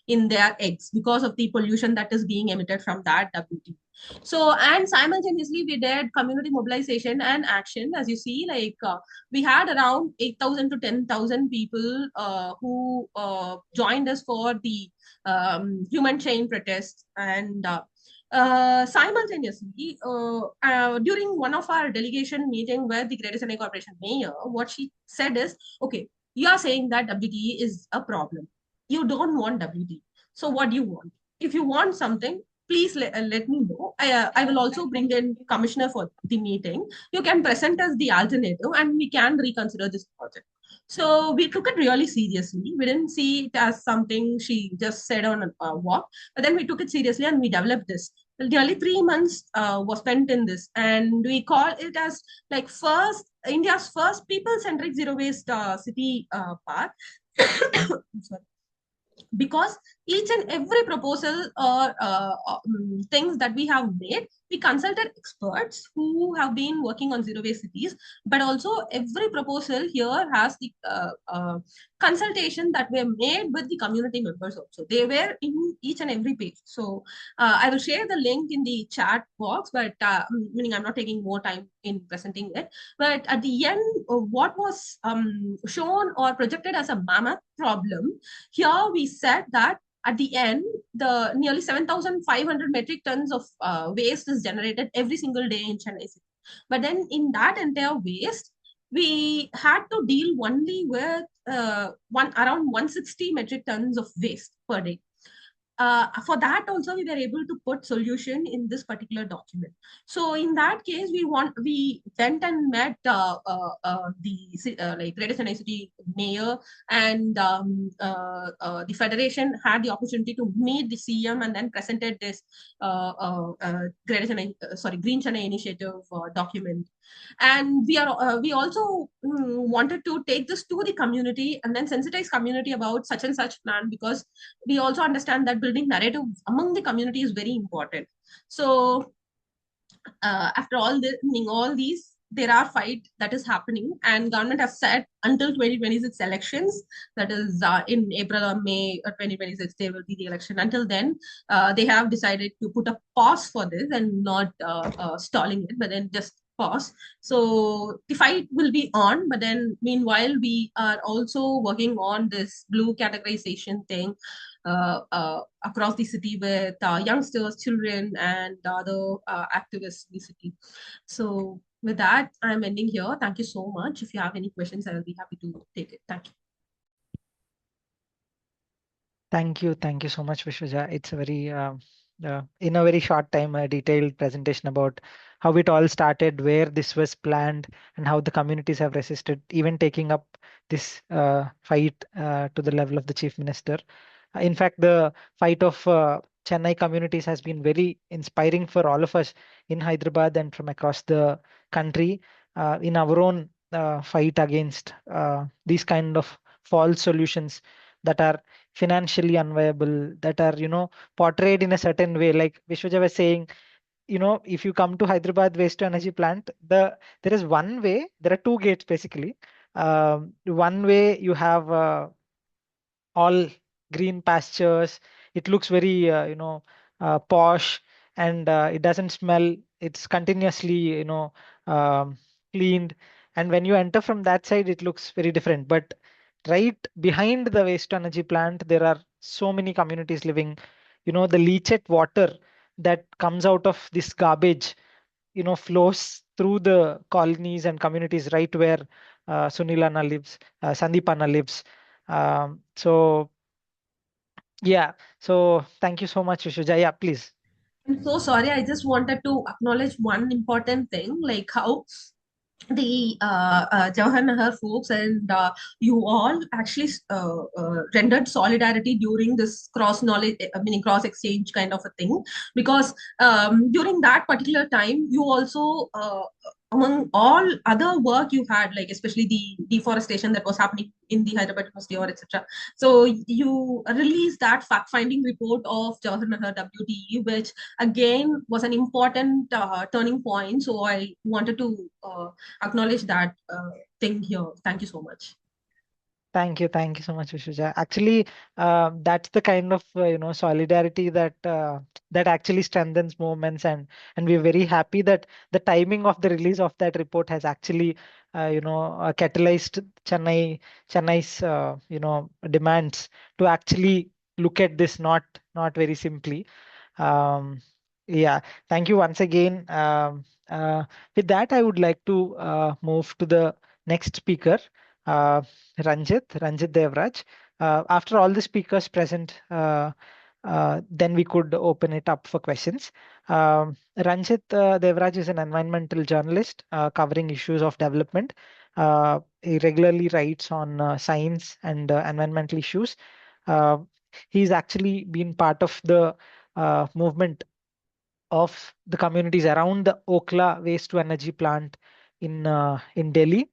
in their eggs because of the pollution that is being emitted from that WTE. So, and simultaneously, we did community mobilization and action. As you see, like we had around 8,000 to 10,000 people who joined us for the human chain protests. And simultaneously, during one of our delegation meeting with the Greater Chennai Corporation mayor, what she said is, okay, you are saying that WTE is a problem. You don't want WTE. So what do you want? If you want something, please let me know. I will also bring in commissioner for the meeting. You can present us the alternative and we can reconsider this project. So we took it really seriously. We didn't see it as something she just said on a walk, but then we took it seriously and we developed this. Nearly 3 months was spent in this, and we call it as like India's first people-centric zero waste city park. Sorry. Because each and every proposal or things that we have made, we consulted experts who have been working on zero waste cities, but also every proposal here has the consultation that were made with the community members also. They were in each and every page. So I will share the link in the chat box, but meaning I'm not taking more time in presenting it. But at the end, what was shown or projected as a mammoth problem, here we said that at the end, the nearly 7,500 metric tons of waste is generated every single day in Chennai city. But then in that entire waste, we had to deal only with around 160 metric tons of waste per day. for that also we were able to put solution in this particular document. So in that case, we went and met like Greater Chennai City mayor, and the federation had the opportunity to meet the CM and then presented this Green Chennai initiative document. And we also wanted to take this to the community and then sensitize community about such and such plan, because we also understand that building narrative among the community is very important. So after all these, there are fight that is happening, and government has said until 2026 elections, that is in April or May 2026, there will be the election. Until then, they have decided to put a pause for this and not stalling it, but then just pause. So the fight will be on, but then meanwhile we are also working on this blue categorization thing across the city with youngsters, children, and other activists in the city. So with that, I'm ending here. Thank you so much. If you have any questions, I'll be happy to take it. Thank you. Thank you so much, Vishwaja. It's a very, in a very short time, a detailed presentation about how it all started, where this was planned, and how the communities have resisted, even taking up this fight to the level of the Chief Minister. In fact, the fight of Chennai communities has been very inspiring for all of us in Hyderabad and from across the country in our own fight against these kind of false solutions that are financially unviable, that are, portrayed in a certain way. Like Vishwaja was saying, if you come to Hyderabad waste to energy plant, there is one way, there are two gates basically. One way you have all green pastures. It looks very, posh, and it doesn't smell. It's continuously, um, cleaned. And when you enter from that side, it looks very different. But right behind the waste to energy plant, there are so many communities living. The leachate water that comes out of this garbage, flows through the colonies and communities right where Sunil Anna lives, Sandeep Anna lives. So yeah, so thank you so much, Vishwaja. Yeah, please. I'm so sorry. I just wanted to acknowledge one important thing, like how the Jawahar Nagar folks and you all actually rendered solidarity during this cross knowledge, I mean, cross exchange kind of a thing, because during that particular time, you also among all other work you had, like especially the deforestation that was happening in the Hyderabad University or etc. So you released that fact-finding report of Jawahar Nagar WTE, which again was an important turning point. So I wanted to acknowledge that thing here. Thank you so much. Thank you so much, Vishwaja. Actually, that's the kind of solidarity that actually strengthens movements, and we're very happy that the timing of the release of that report has actually catalyzed Chennai's demands to actually look at this not very simply. Um, yeah, thank you once again. With that, I would like to move to the next speaker. Uh, Ranjit Devraj. After all the speakers present, then we could open it up for questions. Ranjit Devraj is an environmental journalist covering issues of development. He regularly writes on science and environmental issues. Uh, he's actually been part of the movement of the communities around the Okhla waste to energy plant in Delhi.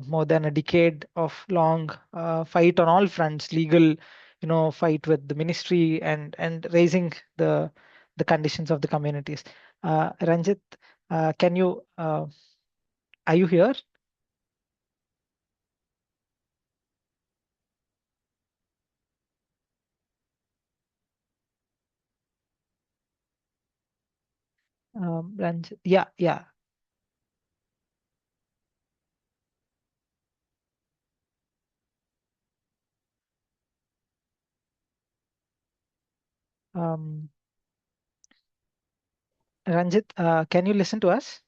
More than a decade of long fight on all fronts, legal, fight with the ministry and raising the conditions of the communities. Ranjit, can you are you here? Ranjit, yeah. Um, Ranjit, can you listen to us?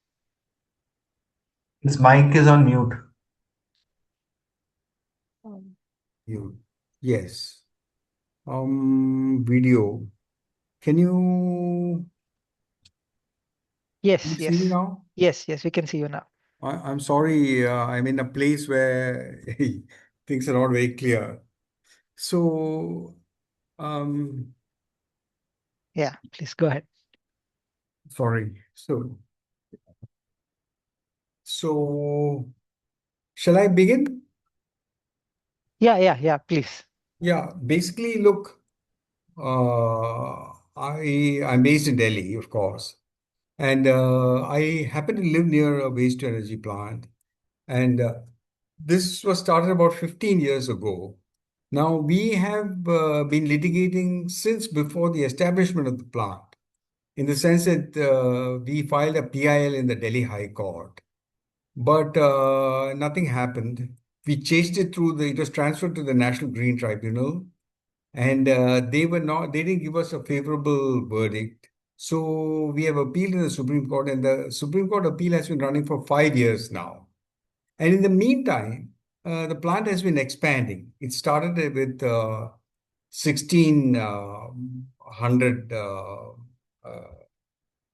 His mic is on mute. Um, You. Yes. video. Can you Yes, see me yes, now? yes, yes. We can see you now. I'm sorry, I'm in a place where things are not very clear. So, um, Yeah, please go ahead. sorry. So shall I begin? Yeah. Please. Yeah, basically, look, I'm based in Delhi, of course, and I happen to live near a waste to energy plant, and this was started about 15 years ago. Now we have been litigating since before the establishment of the plant, in the sense that we filed a PIL in the Delhi High Court, but nothing happened. We chased it through it was transferred to the National Green Tribunal, and they didn't give us a favorable verdict. So we have appealed to the Supreme Court, and the Supreme Court appeal has been running for 5 years now. And in the meantime, the plant has been expanding. It started with 1,600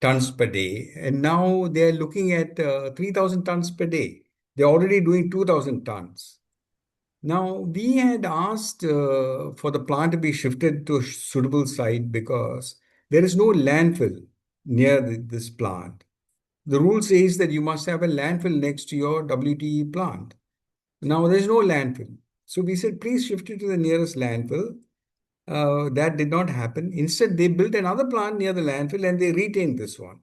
tons per day, and now they're looking at 3,000 tons per day. They're already doing 2,000 tons. Now, we had asked for the plant to be shifted to a suitable site because there is no landfill near this plant. The rule says that you must have a landfill next to your WTE plant. Now, there's no landfill. So we said, please shift it to the nearest landfill. That did not happen. Instead, they built another plant near the landfill and they retained this one,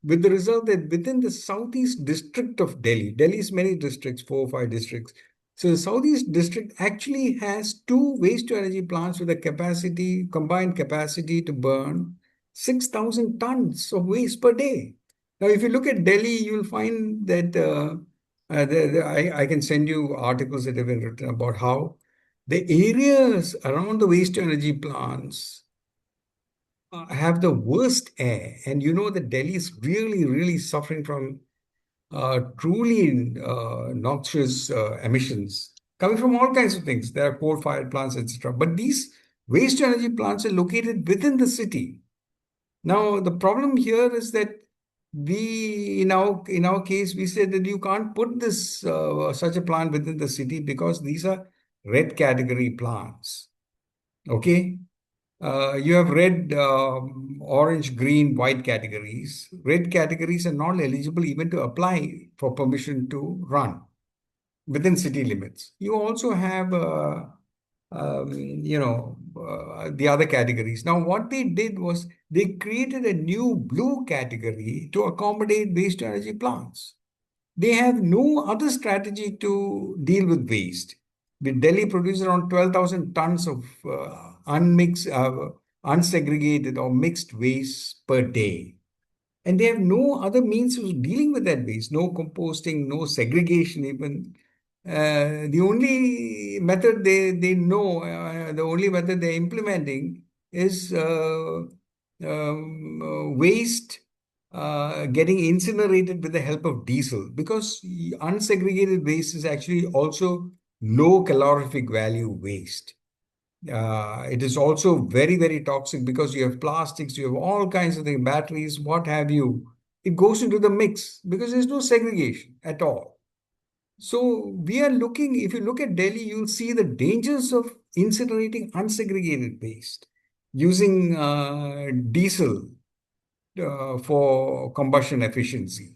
with the result that within the southeast district of Delhi, Delhi's many districts, 4 or 5 districts. So the southeast district actually has two waste to energy plants with a combined capacity to burn 6,000 tons of waste per day. Now, if you look at Delhi, you'll find that I can send you articles that have been written about how the areas around the waste to energy plants have the worst air. And you know that Delhi is really, really suffering from truly noxious emissions coming from all kinds of things. There are coal-fired plants, etc. But these waste energy plants are located within the city. Now, the problem here is that in our case, we said that you can't put this such a plant within the city because these are red category plants. Okay. You have red, orange, green, white categories. Red categories are not eligible even to apply for permission to run within city limits. You also have, the other categories. Now, what they did was they created a new blue category to accommodate waste energy plants. They have no other strategy to deal with waste. The Delhi produces around 12,000 tons of unmixed, unsegregated or mixed waste per day. And they have no other means of dealing with that waste, no composting, no segregation even. The only method they know, the only method they're implementing is waste getting incinerated with the help of diesel, because unsegregated waste is actually also low calorific value waste. It is also very, very toxic because you have plastics, you have all kinds of things, batteries, what have you. It goes into the mix because there's no segregation at all. So we are looking, if you look at Delhi, you'll see the dangers of incinerating unsegregated waste using diesel for combustion efficiency.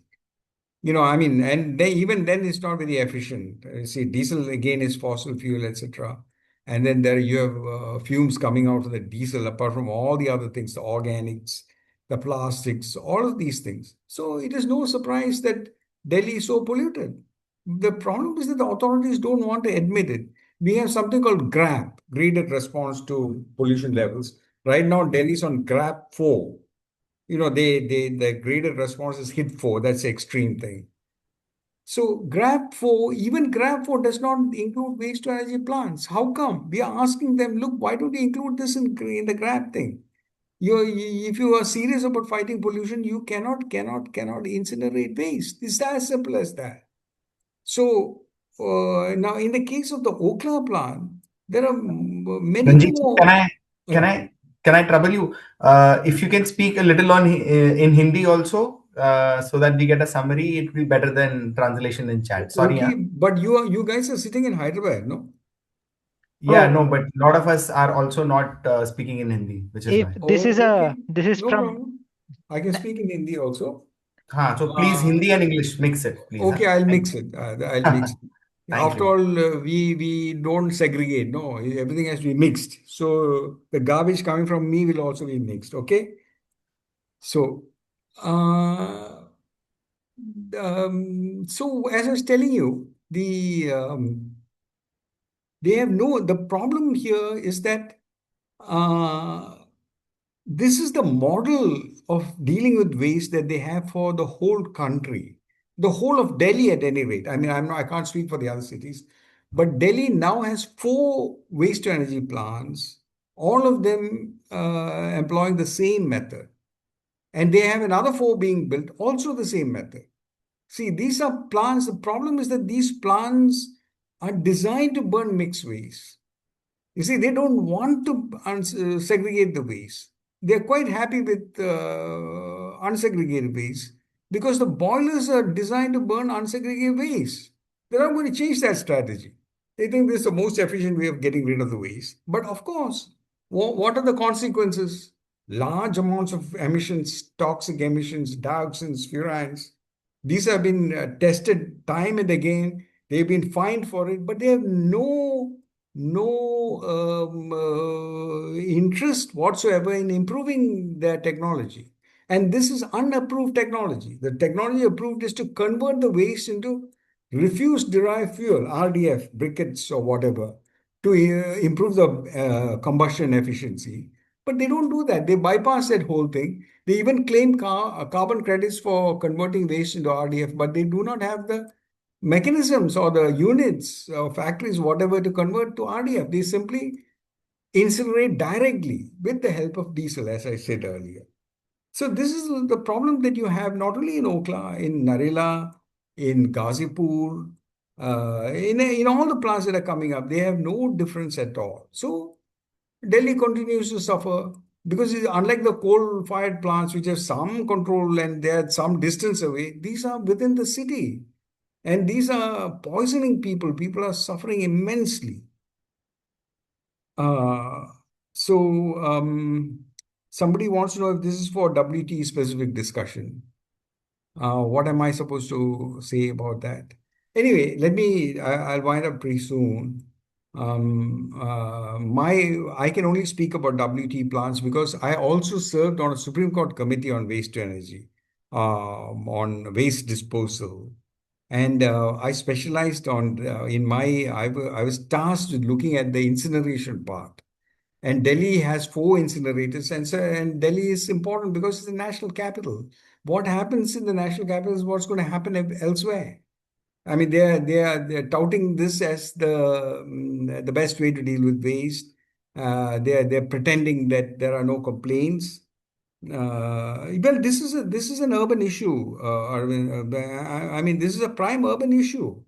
I mean, and even then it's not very efficient. See, diesel again is fossil fuel, etc. And then there you have fumes coming out of the diesel, apart from all the other things, the organics, the plastics, all of these things. So it is no surprise that Delhi is so polluted. The problem is that the authorities don't want to admit it. We have something called GRAP, Graded Response to Pollution Levels. Right now, Delhi is on GRAP 4. The graded response is hit 4. That's the extreme thing. So even GRAP 4 does not include waste to energy plants. How come? We are asking them, look, why don't you include this in the GRAP thing? If you are serious about fighting pollution, you cannot incinerate waste. It's as simple as that. So now in the case of the Okhla plant, There are many Ranjit, more. can I trouble you? If you can speak a little in Hindi also, so that we get a summary, it will be better than translation in chat. Sorry, Okay, yeah. but you guys are sitting in Hyderabad, no? Yeah, Oh, no, but a lot of us are also not speaking in Hindi, which is if why. Oh, okay. this is No from problem. I can speak in Hindi also. So please, Uh, Hindi and English, mix it, please. okay, Huh? I'll Thank mix it. I'll you. mix it. Thank After you. all, we don't segregate. No, everything has to be mixed. So the garbage coming from me will also be mixed. Okay. So, uh, so as I was telling you, they have no. The problem here is that uh, this is the model of dealing with waste that they have for the whole country, the whole of Delhi at any rate. I mean, I can't speak for the other cities, but Delhi now has 4 waste-to-energy plants, all of them employing the same method, and they have another 4 being built, also the same method. See, these are plants. The problem is that these plants are designed to burn mixed waste. You see, they don't want to segregate the waste. They're quite happy with unsegregated waste because the boilers are designed to burn unsegregated waste. They're not going to change that strategy. They think this is the most efficient way of getting rid of the waste. But of course, what are the consequences? Large amounts of emissions, toxic emissions, dioxins, furans. These have been tested time and again. They've been fined for it, but they have no interest whatsoever in improving their technology. And this is unapproved technology. The technology approved is to convert the waste into refuse derived fuel, RDF, briquettes, or whatever, to improve the combustion efficiency. But they don't do that. They bypass that whole thing. They even claim carbon credits for converting waste into RDF, but they do not have the mechanisms or the units or factories, whatever, to convert to RDF. They simply incinerate directly with the help of diesel, as I said earlier. So this is the problem that you have not only in Okhla, in Narela, in Ghazipur, in all the plants that are coming up. They have no difference at all. So Delhi continues to suffer because unlike the coal-fired plants, which have some control and they're some distance away, these are within the city. And these are poisoning people. People are suffering immensely. Uh, so somebody wants to know if this is for WTE specific discussion. What am I supposed to say about that? Anyway, I'll wind up pretty soon. I can only speak about WTE plants because I also served on a Supreme Court committee on waste to energy, on waste disposal. And I specialized I was tasked with looking at the incineration part. And Delhi has 4 incinerators, and Delhi is important because it's the national capital. What happens in the national capital is what's going to happen elsewhere. I mean, they're touting this as the best way to deal with waste. They're pretending that there are no complaints. Well, this is an urban issue, Arvind. I mean, this is a prime urban issue.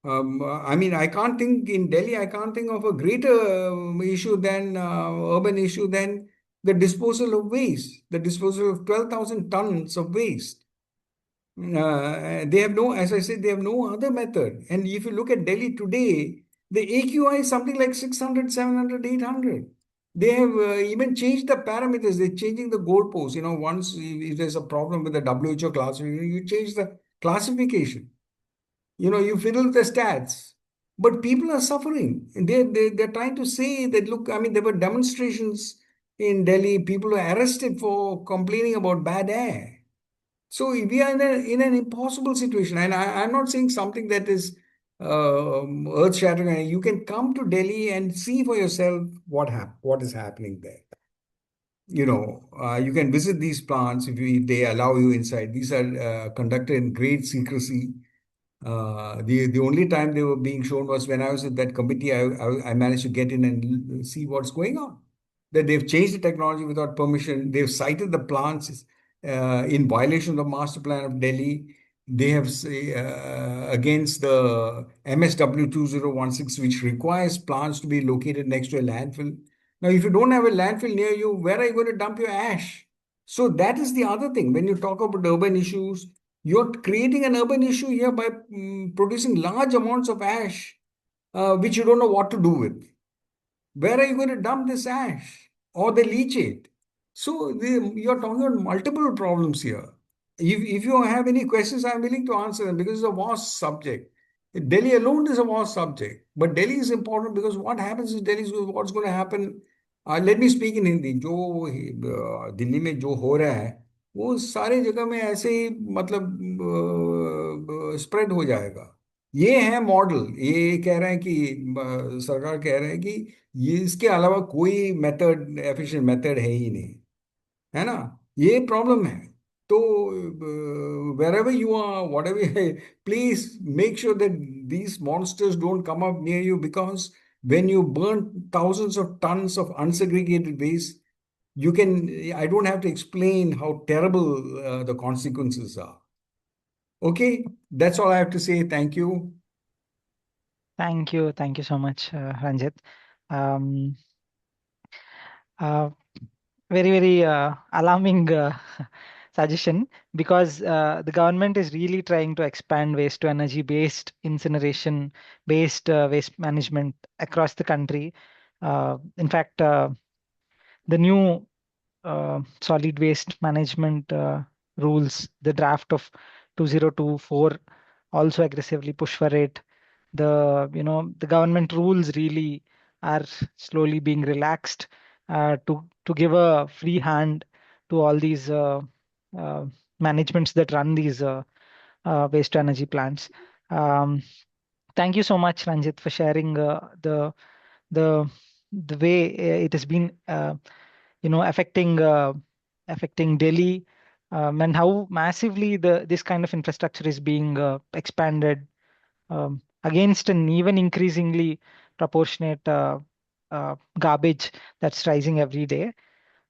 I mean, I can't think of a greater issue than urban issue than the disposal of waste, the disposal of 12,000 tons of waste. They have no, as I said, they have no other method. And if you look at Delhi today, the AQI is something like 600, 700, 800. They have even changed the parameters. They're changing the goalposts. Once if there's a problem with the WHO classification, you change the classification. You fiddle the stats, but people are suffering. They're trying to say that, look, I mean, there were demonstrations in Delhi. People were arrested for complaining about bad air. So we are in an impossible situation. And I'm not saying something that is earth shattering. You can come to Delhi and see for yourself what is happening there. You can visit these plants if they allow you inside. These are conducted in great secrecy. The only time they were being shown was when I was at that committee. I managed to get in and see what's going on. That they've changed the technology without permission. They've cited the plants in violation of the master plan of Delhi. they have say, against the MSW 2016, which requires plants to be located next to a landfill. Now, if you don't have a landfill near you, where are you going to dump your ash? So that is the other thing. When you talk about urban issues, you're creating an urban issue here by producing large amounts of ash, which you don't know what to do with. Where are you going to dump this ash or the leachate? So you're talking about multiple problems here. If you have any questions, I'm willing to answer them because it's a vast subject. Delhi alone is a vast subject, but Delhi is important because what happens in Delhi is what's going to happen. Let me speak in Hindi. जो दिल्ली में जो हो रहा है वो सारे जगह में ऐसे ही मतलब स्प्रेड हो जाएगा. ये है मॉडल. ये कह रहे हैं कि सरकार कह रहे हैं कि ये इसके अलावा कोई मेथड एफिशिएंट मेथड है ही नहीं, है ना. ये प्रॉब्लम है. तो wherever you are, whatever, please make sure that these monsters don't come up near you, because when you burn thousands of tons of unsegregated waste, I don't have to explain how terrible the consequences are. Okay, that's all I have to say. Thank you. Thank you so much, Ranjit. Um, uh, very alarming suggestion, because the government is really trying to expand waste to energy based incineration based waste management across the country. In fact, the new solid waste management rules, the draft of 2024, also aggressively push for it. The government rules really are slowly being relaxed to give a free hand to all these uh, managements that run these waste to energy plants. Um, Thank you so much, Ranjit, for sharing the the way it has been affecting Delhi, and how massively this kind of infrastructure is being expanded against an even increasingly proportionate garbage that's rising every day.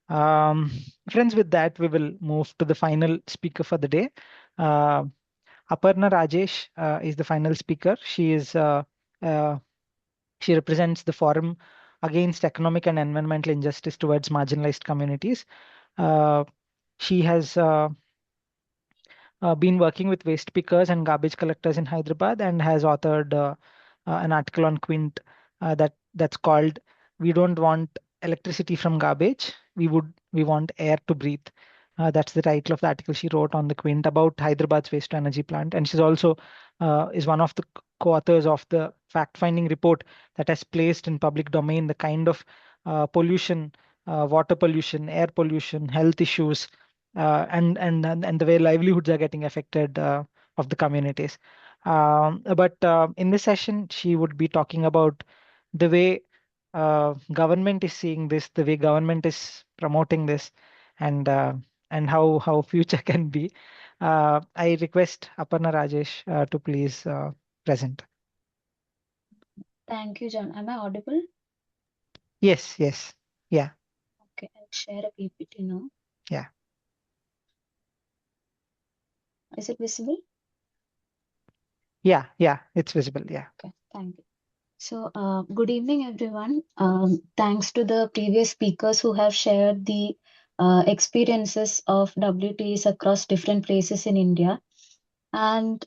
Um, Friends, with that, we will move to the final speaker for the day. Uh, Aparna Rajesh is the final speaker. Uh, she represents the Forum Against Economic and Environmental Injustice Towards Marginalized Communities. Uh, she has been working with waste pickers and garbage collectors in Hyderabad, and has authored an article on Quint that's called "We Don't Want Electricity from Garbage. We want air to breathe." That's the title of the article she wrote on the Quint about Hyderabad's waste to energy plant, and she's also is one of the co-authors of the fact-finding report that has placed in public domain the kind of pollution, water pollution, air pollution, health issues, and the way livelihoods are getting affected of the communities. But in this session, she would be talking about the way government is seeing this, the way government is promoting this, and how future can be. I request Aparna Rajesh to please present. Thank you, John. Am I audible? Yes, yeah, Okay, I'll share a PPT now. yeah. Is it visible? Yeah, it's visible. Yeah. Okay, thank you. So, good evening, everyone. Thanks to the previous speakers who have shared the experiences of WTEs across different places in India. And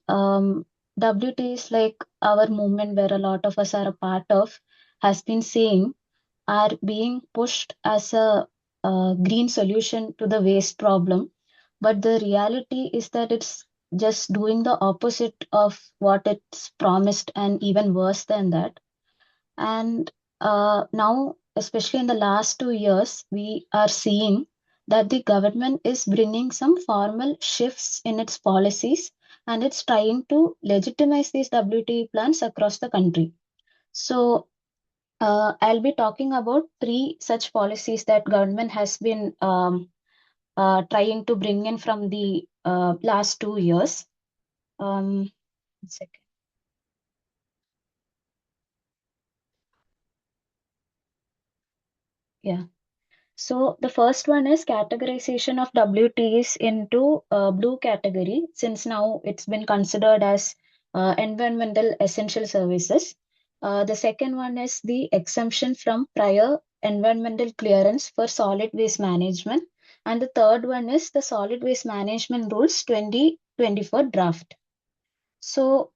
WTEs, like our movement where a lot of us are a part of, has been saying are being pushed as a green solution to the waste problem. But the reality is that it's just doing the opposite of what it's promised, and even worse than that. And now, especially in the last 2 years, we are seeing that the government is bringing some formal shifts in its policies, and it's trying to legitimize these WTE plans across the country. So I'll be talking about 3 such policies that government has been trying to bring in from the last 2 years. One second. Yeah. So the first one is categorization of WTEs into blue category, since now it's been considered as environmental essential services. The second one is the exemption from prior environmental clearance for solid waste management. And the third one is the solid waste management rules 2024 draft. So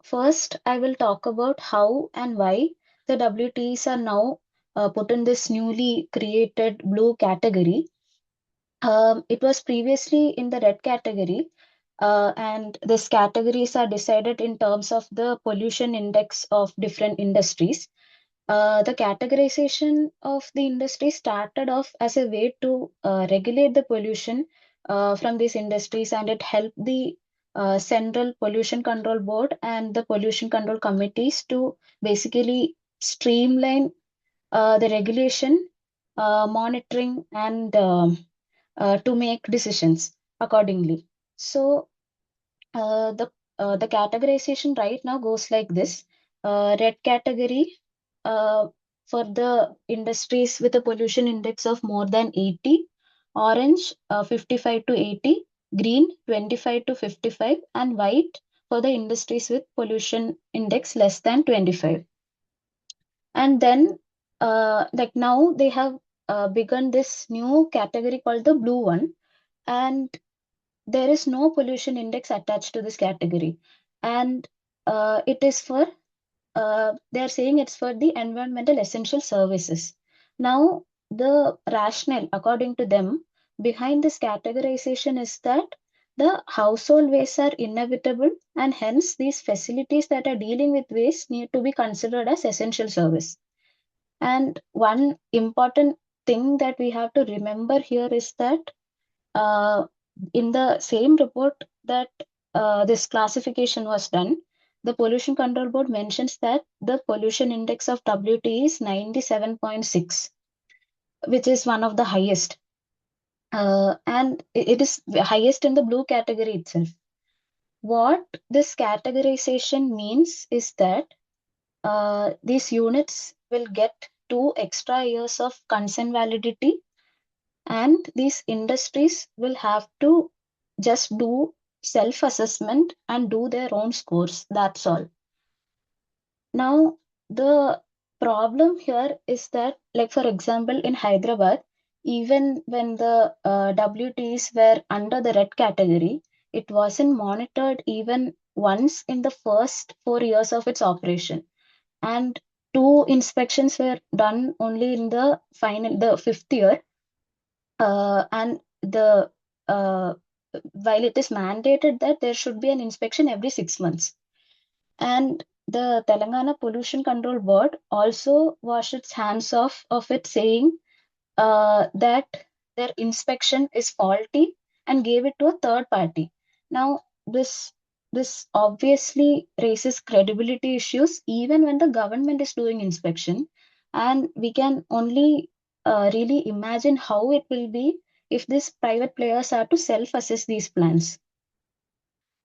first, I will talk about how and why the WTs are now put in this newly created blue category. It was previously in the red category, and these categories are decided in terms of the pollution index of different industries. The categorization of the industry started off as a way to regulate the pollution from these industries, and it helped the Central Pollution Control Board and the pollution control committees to basically streamline the regulation, monitoring, and to make decisions accordingly. So the categorization right now goes like this. Red category for the industries with a pollution index of more than 80, orange 55 to 80, green 25 to 55, and white for the industries with pollution index less than 25. And then like now they have begun this new category called the blue one, and there is no pollution index attached to this category, and it is for they are saying it's for the environmental essential services. Now the rationale according to them behind this categorization is that the household wastes are inevitable, and hence these facilities that are dealing with waste need to be considered as essential service. And one important thing that we have to remember here is that uh, in the same report that this classification was done, the Pollution Control Board mentions that the pollution index of WT is 97.6, which is one of the highest. And it is the highest in the blue category itself. What this categorization means is that these units will get 2 extra years of consent validity, and these industries will have to just do self-assessment and do their own scores. That's all. Now, the problem here is that, like for example, in Hyderabad, even when the WTs were under the red category, it wasn't monitored even once in the first 4 years of its operation. And 2 inspections were done only in the fifth year. And the while it is mandated that there should be an inspection every 6 months. And the Telangana Pollution Control Board also washed its hands off of it, saying that their inspection is faulty and gave it to a third party. Now, this obviously raises credibility issues even when the government is doing inspection, and we can only really imagine how it will be if these private players are to self-assess these plans.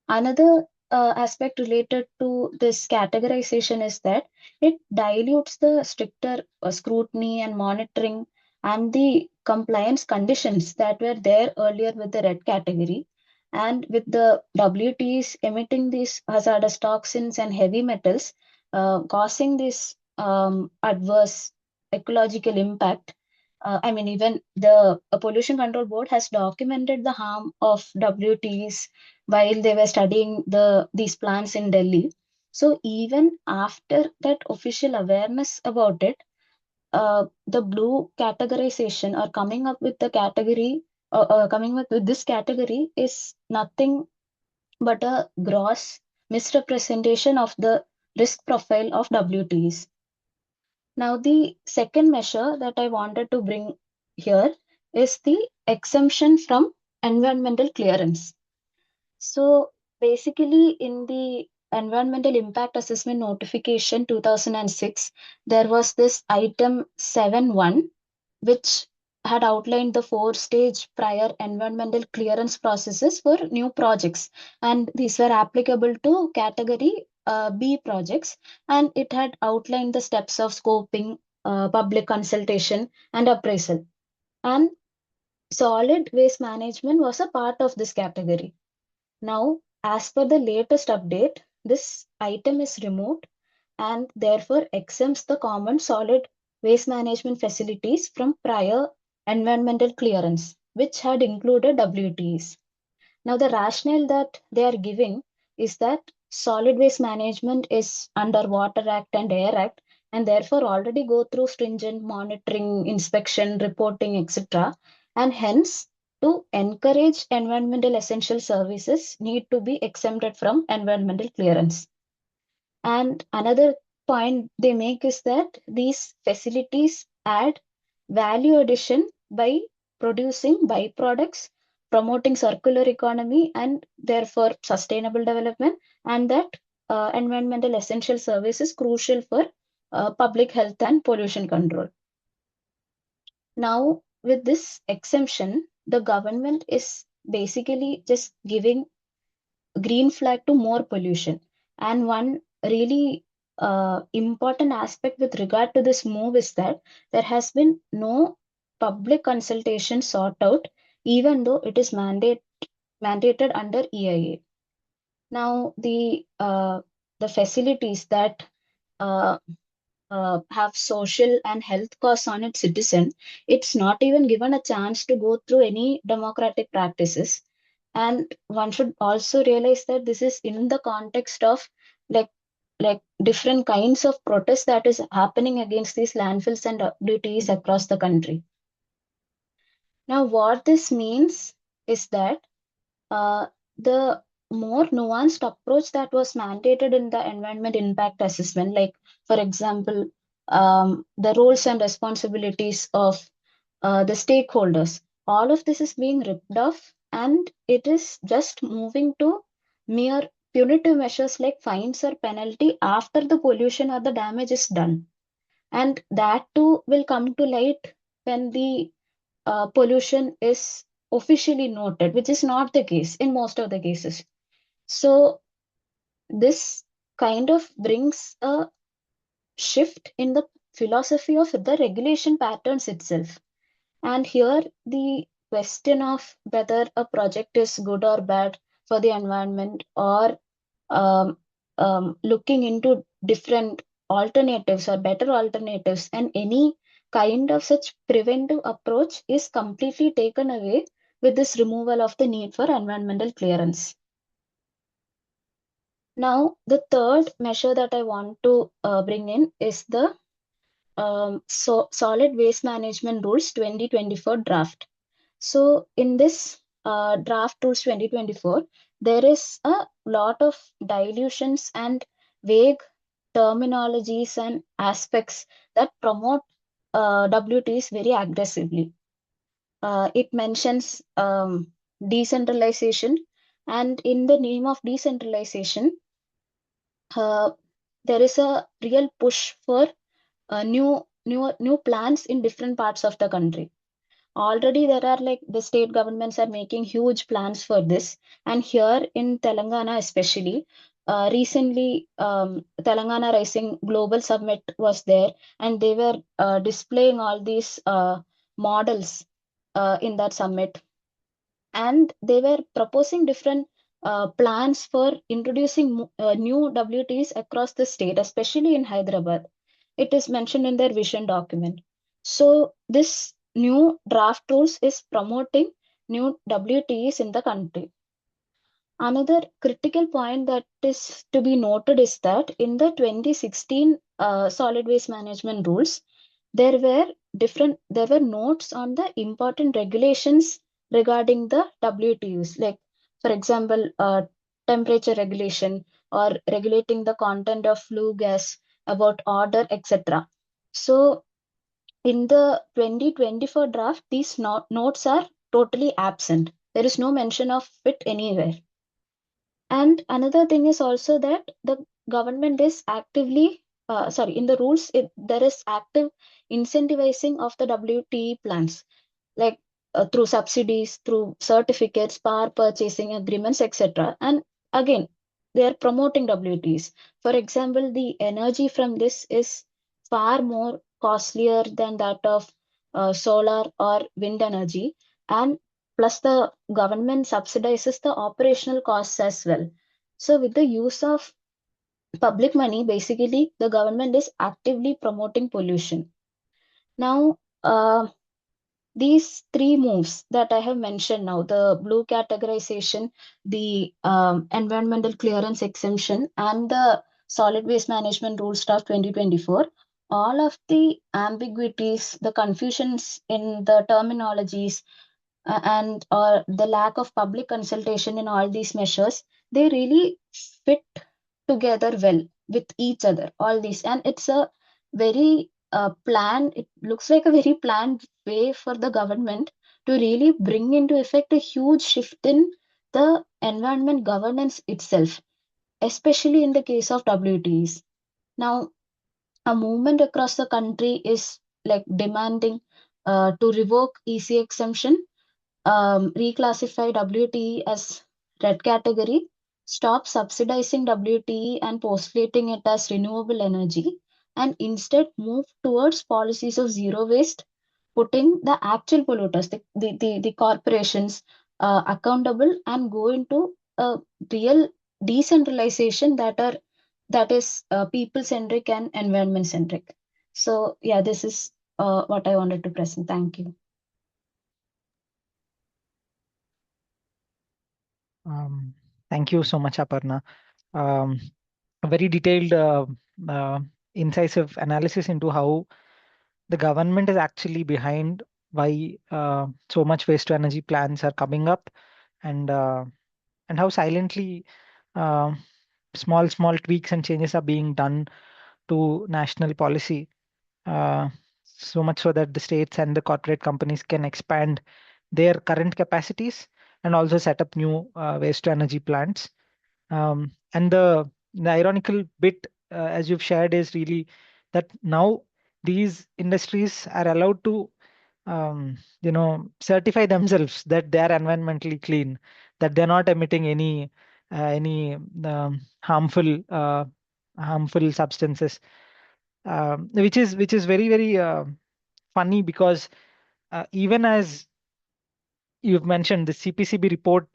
Another aspect related to this categorization is that it dilutes the stricter scrutiny and monitoring and the compliance conditions that were there earlier with the red category. And with the WTs emitting these hazardous toxins and heavy metals, causing this adverse ecological impact. I mean, even the Pollution Control Board has documented the harm of WTs while they were studying these plants in Delhi. So even after that official awareness about it, the blue categorization or coming up with the category, coming up with this category is nothing but a gross misrepresentation of the risk profile of WTs. Now, the second measure that I wanted to bring here is the exemption from environmental clearance. So basically, in the Environmental Impact Assessment Notification 2006, there was this item 7.1, which had outlined the 4-stage prior environmental clearance processes for new projects. And these were applicable to category B projects. And it had outlined the steps of scoping, public consultation, and appraisal. And solid waste management was a part of this category. Now, as per the latest update, this item is removed and therefore exempts the common solid waste management facilities from prior environmental clearance, which had included WTEs. Now, the rationale that they are giving is that solid waste management is under Water Act and Air Act, and therefore already go through stringent monitoring, inspection, reporting, etc. And hence, to encourage environmental essential services, need to be exempted from environmental clearance. And another point they make is that these facilities add value addition by producing byproducts, promoting circular economy, and therefore sustainable development, and that environmental essential service is crucial for public health and pollution control. Now, with this exemption, the government is basically just giving green flag to more pollution. And one really important aspect with regard to this move is that there has been no public consultation sought out, even though it is mandated under EIA. Now, the facilities that have social and health costs on its citizen, it's not even given a chance to go through any democratic practices. And one should also realize that this is in the context of like different kinds of protests that is happening against these landfills and WTEs across the country. Now, what this means is that the more nuanced approach that was mandated in the environment impact assessment, like for example, the roles and responsibilities of the stakeholders, all of this is being ripped off, and it is just moving to mere punitive measures like fines or penalty after the pollution or the damage is done. And that too will come to light when the pollution is officially noted, which is not the case in most of the cases. So this kind of brings a shift in the philosophy of the regulation patterns itself. And here the question of whether a project is good or bad for the environment, or looking into different alternatives or better alternatives, and any kind of such preventive approach is completely taken away with this removal of the need for environmental clearance. Now, the third measure that I want to bring in is the Solid Waste Management Rules 2024 draft. So in this draft rules 2024, there is a lot of dilutions and vague terminologies and aspects that promote WTs very aggressively. It mentions decentralization, and in the name of decentralization, there is a real push for new plans in different parts of the country. Already there are like the state governments are making huge plans for this, and here in Telangana especially, recently Telangana Rising Global Summit was there, and they were displaying all these models in that summit, and they were proposing different plans for introducing new WTs across the state, especially in Hyderabad. It is mentioned in their vision document. So this new draft rules is promoting new WTEs in the country. Another critical point that is to be noted is that in the 2016 solid waste management rules, there were notes on the important regulations regarding the WTUs, like for example, temperature regulation or regulating the content of flue gas, about order, etc. So in the 2024 draft, these notes are totally absent. There is no mention of it anywhere. And another thing is also that the government is actively, in the rules, there is active incentivizing of the WTE plans, like through subsidies, through certificates, power purchasing agreements, etc. And again, they are promoting WTEs. For example, the energy from this is far more costlier than that of solar or wind energy, and plus the government subsidizes the operational costs as well. So with the use of public money, basically the government is actively promoting pollution. Now, these three moves that I have mentioned now, the blue categorization, the environmental clearance exemption, and the solid waste management rules draft 2024, all of the ambiguities, the confusions in the terminologies, and or the lack of public consultation in all these measures, they really fit together well with each other, all these. And it's a very planned, it looks like a very planned way for the government to really bring into effect a huge shift in the environment governance itself, especially in the case of WTEs. Now, a movement across the country is like demanding to revoke EC exemption, reclassify WTE as red category, stop subsidizing WTE and postulating it as renewable energy, and instead move towards policies of zero waste, putting the actual polluters, the corporations, accountable, and go into a real decentralization that is people centric and environment centric. So yeah, this is what I wanted to present. Thank you. Thank you so much, Aparna. Um, a very detailed, uh, incisive analysis into how the government is actually behind why so much waste to energy plans are coming up, and how silently uh, small tweaks and changes are being done to national policy, uh, so much so that the states and the corporate companies can expand their current capacities and also set up new waste to energy plants. And the ironical bit, as you've shared, is really that now these industries are allowed to, certify themselves that they are environmentally clean, that they're not emitting any harmful substances, which is very funny, because even as you've mentioned, the CPCB report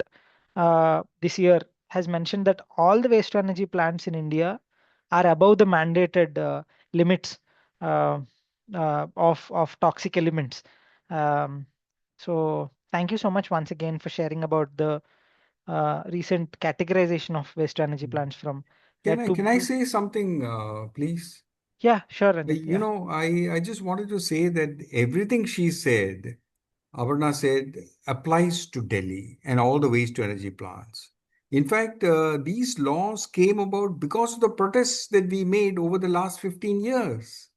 this year has mentioned that all the waste to energy plants in India are above the mandated limits uh, of toxic elements. Um, so thank you so much once again for sharing about the recent categorization of waste to energy plants from red to Can I blue. say something, please? Yeah, sure, Ranjit. You Yeah. know, I just wanted to say that everything she said, Aparna said, applies to Delhi and all the waste to energy plants. In fact, these laws came about because of the protests that we made over the last 15 years.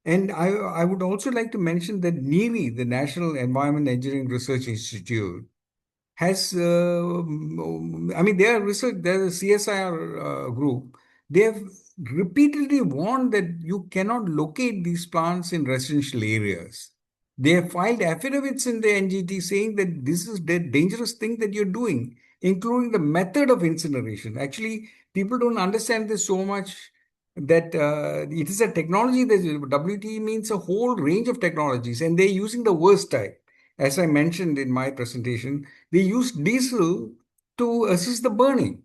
And I would also like to mention that NERI, the National Environment Engineering Research Institute, has, I mean, their research, they're a CSIR group. They have repeatedly warned that you cannot locate these plants in residential areas. They have filed affidavits in the NGT saying that this is the dangerous thing that you're doing, including the method of incineration. Actually, people don't understand this so much that it is a technology that WTE means a whole range of technologies, and they're using the worst type. As I mentioned in my presentation, they use diesel to assist the burning.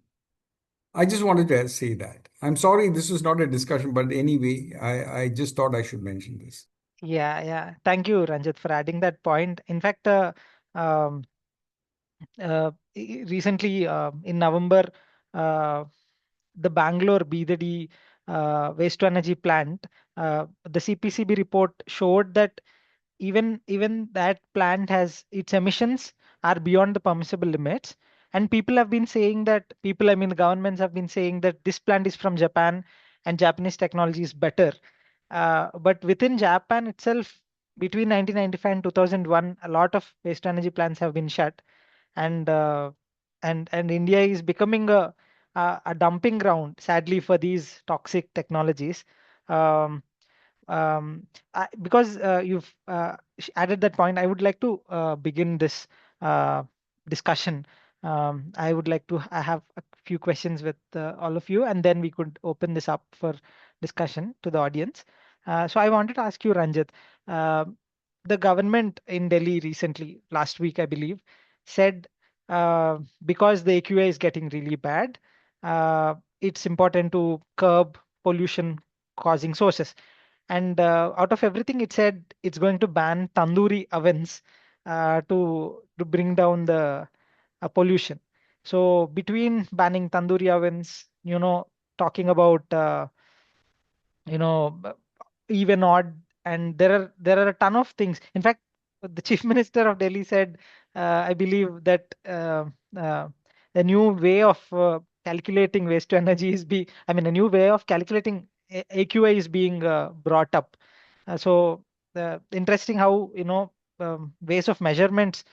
I just wanted to say that. I'm sorry this is not a discussion, but anyway, I just thought I should mention this. Yeah. Thank you, Ranjit, for adding that point. In fact, um, recently in November, uh, the Bangalore BDD waste to energy plant, the CPCB report showed that even that plant has its emissions are beyond the permissible limits. And people have been saying that, I mean, the governments have been saying that this plant is from Japan and Japanese technology is better. But within Japan itself, between 1995 and 2001, a lot of waste to energy plants have been shut, and India is becoming a dumping ground, sadly, for these toxic technologies. Um, because you've added that point, I would like to begin this uh, discussion. I would like to have a few questions with all of you, and then we could open this up for discussion to the audience. So I wanted to ask you, Ranjit, uh, the government in Delhi recently, last week, I believe, said because the AQI is getting really bad, it's important to curb pollution causing sources. And out of everything, it said it's going to ban tandoori ovens to bring down the pollution. So between banning tandoori ovens, talking about you know b- even odd, and there are a ton of things. In fact, the chief minister of Delhi said, I believe that uh, a new way of calculating waste to energy is be I mean a new way of calculating AQI is being brought up. So interesting how ways of measurements,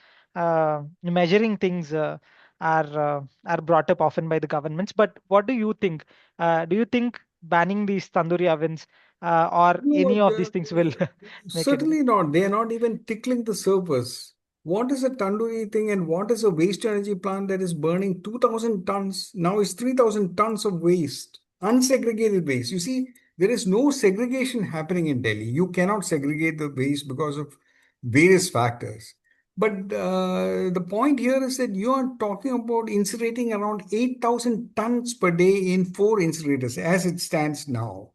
measuring things are brought up often by the governments. But what do you think? Do you think banning these tandoori ovens or No, any of these things will make a difference? certainly not. They are not even tickling the surface. What is a tandoori thing and what is a waste energy plant that is burning 2,000 tons? Now it's 3,000 tons of waste, unsegregated waste. You see, there is no segregation happening in Delhi. You cannot segregate the waste because of various factors. But the point here is that you are talking about incinerating around 8,000 tons per day in four incinerators as it stands now.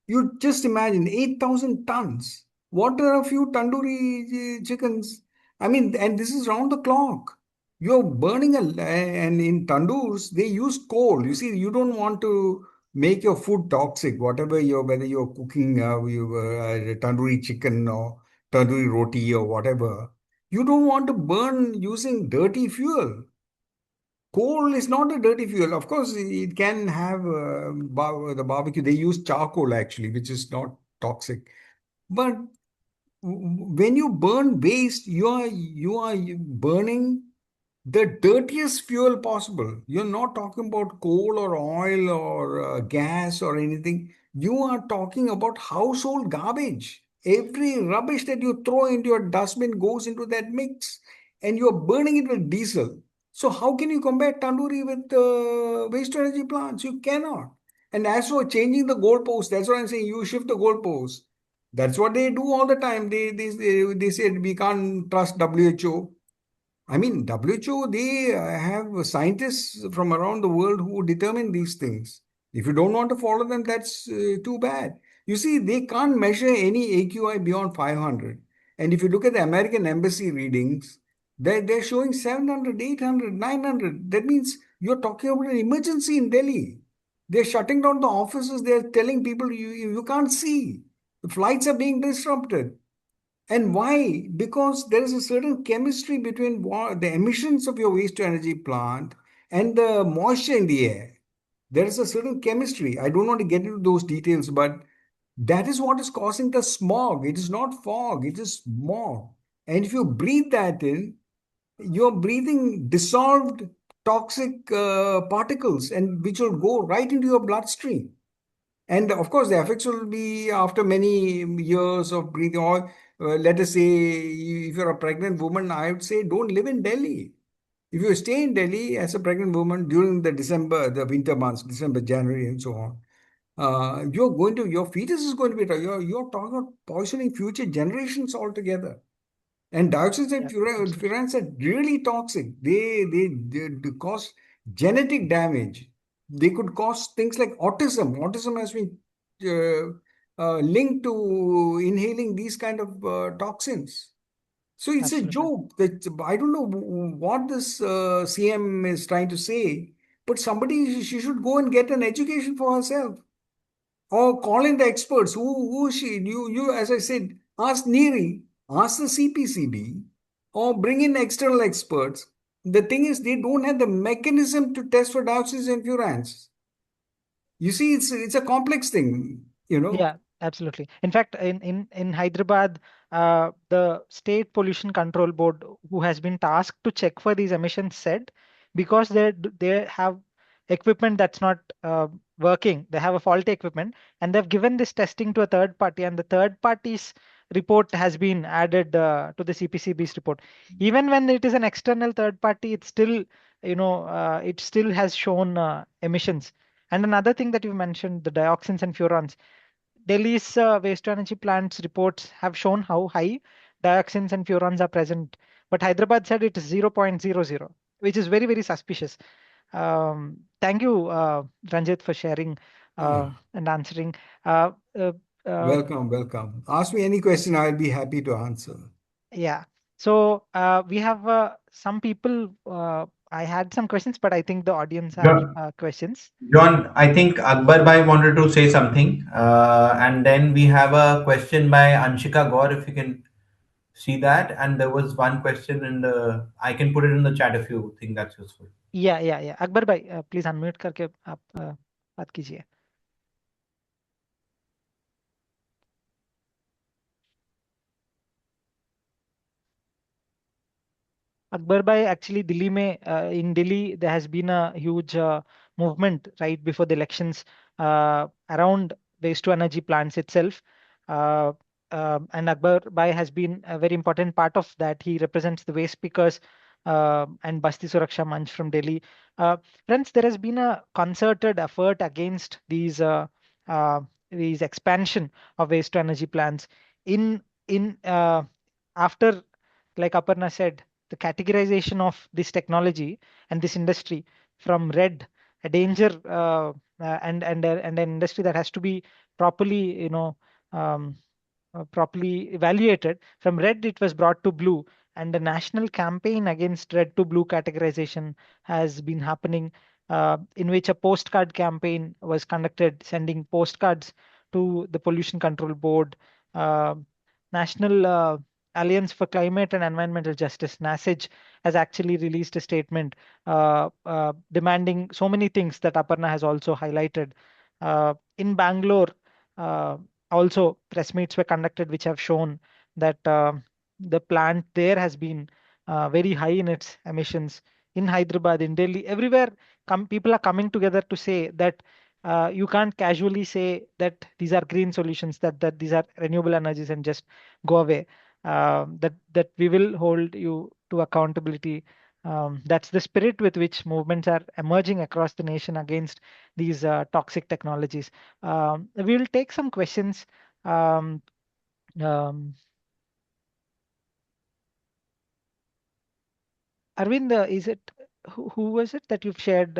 You just imagine 8,000 tons. What are a few tandoori chickens? I mean, and this is round the clock. You're burning and in tandoors, they use coal. You see, you don't want to make your food toxic, whether you're cooking tandoori chicken or tandoori roti or whatever. You don't want to burn using dirty fuel. Coal is not a dirty fuel. Of course, it can have the barbecue. They use charcoal actually, which is not toxic. But when you burn waste, you are burning the dirtiest fuel possible. You're not talking about coal or oil or gas or anything. You are talking about household garbage. Every rubbish that you throw into your dustbin goes into that mix, and you're burning it with diesel. So how can you compare tandoori with waste energy plants? You cannot. And as for changing the goalpost, that's what I'm saying. You shift the goalpost. That's what they do all the time. They said we can't trust WHO. I mean, WHO, they have scientists from around the world who determine these things. If you don't want to follow them, that's too bad. You see, they can't measure any AQI beyond 500. And if you look at the American embassy readings, they're showing 700, 800, 900. That means you're talking about an emergency in Delhi. They're shutting down the offices. They're telling people you can't see. The flights are being disrupted. And why? Because there is a certain chemistry between the emissions of your waste to energy plant and the moisture in the air. There is a certain chemistry. I don't want to get into those details, but that is what is causing the smog. It is not fog, it is smog. And if you breathe that in, you're breathing dissolved toxic particles, and which will go right into your bloodstream. And of course, the effects will be after many years of breathing. Or let us say, if you're a pregnant woman, I would say don't live in Delhi. If you stay in Delhi as a pregnant woman during the winter months, December, January, and so on, your fetus is going to be, you're talking about poisoning future generations altogether. And dioxins and Yeah, absolutely. furans are really toxic. They cause genetic damage. They could cause things like autism. Autism has been linked to inhaling these kind of toxins. So it's a Absolutely. joke that I don't know what this CM is trying to say, but she should go and get an education for herself or call in the experts. Who is she? You, as I said, ask NEERI, ask the CPCB, or bring in external experts. The thing is, they don't have the mechanism to test for dioxins and furans. You see, it's a complex thing, you know. Yeah, absolutely. In fact, in Hyderabad, the State Pollution Control Board, who has been tasked to check for these emissions, said because they have equipment that's not working, they have a faulty equipment, and they've given this testing to a third party, and the third party's report has been added to the CPCB's report. Even when it is an external third party, it's still, it still has shown emissions. And another thing that you mentioned, the dioxins and furans. Delhi's waste to energy plants reports have shown how high dioxins and furans are present. But Hyderabad said it is 0.00, which is very, very suspicious. Thank you, Ranjit, for sharing and answering. Uh, uh, Welcome. Ask me any question, I'll be happy to answer. yeah. So we have some people. I had some questions, but I think the audience have questions. John, I think Akbar Bhai wanted to say something, and then we have a question by Anshika Gaur, if you can see that. And there was one question in the. I can put it in the chat if you think that's useful. Yeah. Akbar भाई please unmute करके आप बात कीजिए. Akbar bhai, actually, in Delhi, there has been a huge movement right before the elections around waste to energy plants itself. Uh, and Akbar bhai has been a very important part of that. He represents the waste pickers and Basti Suraksha Manch from Delhi. Uh, Friends, there has been a concerted effort against uh, these expansion of waste to energy plants. In after, like Aparna said, the categorization of this technology and this industry from red, a danger and an industry that has to be properly, um, properly evaluated. From red, it was brought to blue, and the national campaign against red to blue categorization has been happening, in which a postcard campaign was conducted, sending postcards to the Pollution Control Board, uh, National Alliance for Climate and Environmental Justice, NASEJ, has actually released a statement demanding so many things that Aparna has also highlighted. In Bangalore, uh, also press meets were conducted which have shown that the plant there has been very high in its emissions. In Hyderabad, in Delhi, everywhere, people are coming together to say that you can't casually say that these are green solutions, that these are renewable energies, and just go away. That we will hold you to accountability. That's the spirit with which movements are emerging across the nation against these toxic technologies. We will take some questions. Um, um, Arvind, is it who was it that you've shared?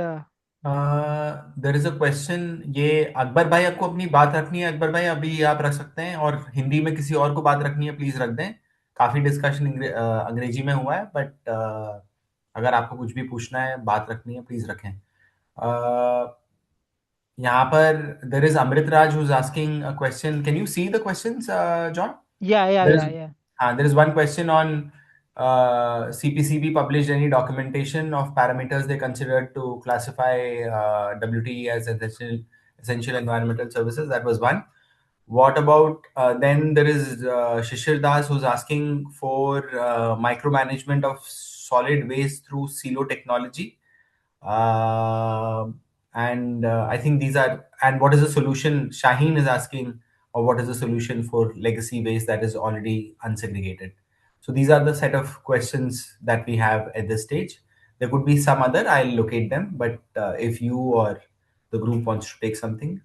There is a question. ये अकबर भाई, आपको अपनी बात रखनी है? अकबर भाई, अभी आप रख सकते हैं, और हिंदी में किसी और को बात रखनी है, प्लीज रख दें. काफी डिस्कशन अंग्रेजी में हुआ है, बट अगर आपको कुछ भी पूछना है, बात रखनी है, प्लीज रखें. यहाँ पर there is Amrit Raj who's asking a question. Can you see the questions, John? There is, Yeah. there is one question on CPCB published any documentation of parameters they considered to classify WTE as essential environmental services. That was one. What about then there is Shishir Das who's asking for micromanagement of solid waste through silo technology. And I think these are, and what is the solution? Shaheen is asking, or what is the solution for legacy waste that is already unsegregated? So these are the set of questions that we have at this stage. There could be some other, I'll locate them, but if you or the group wants to take something,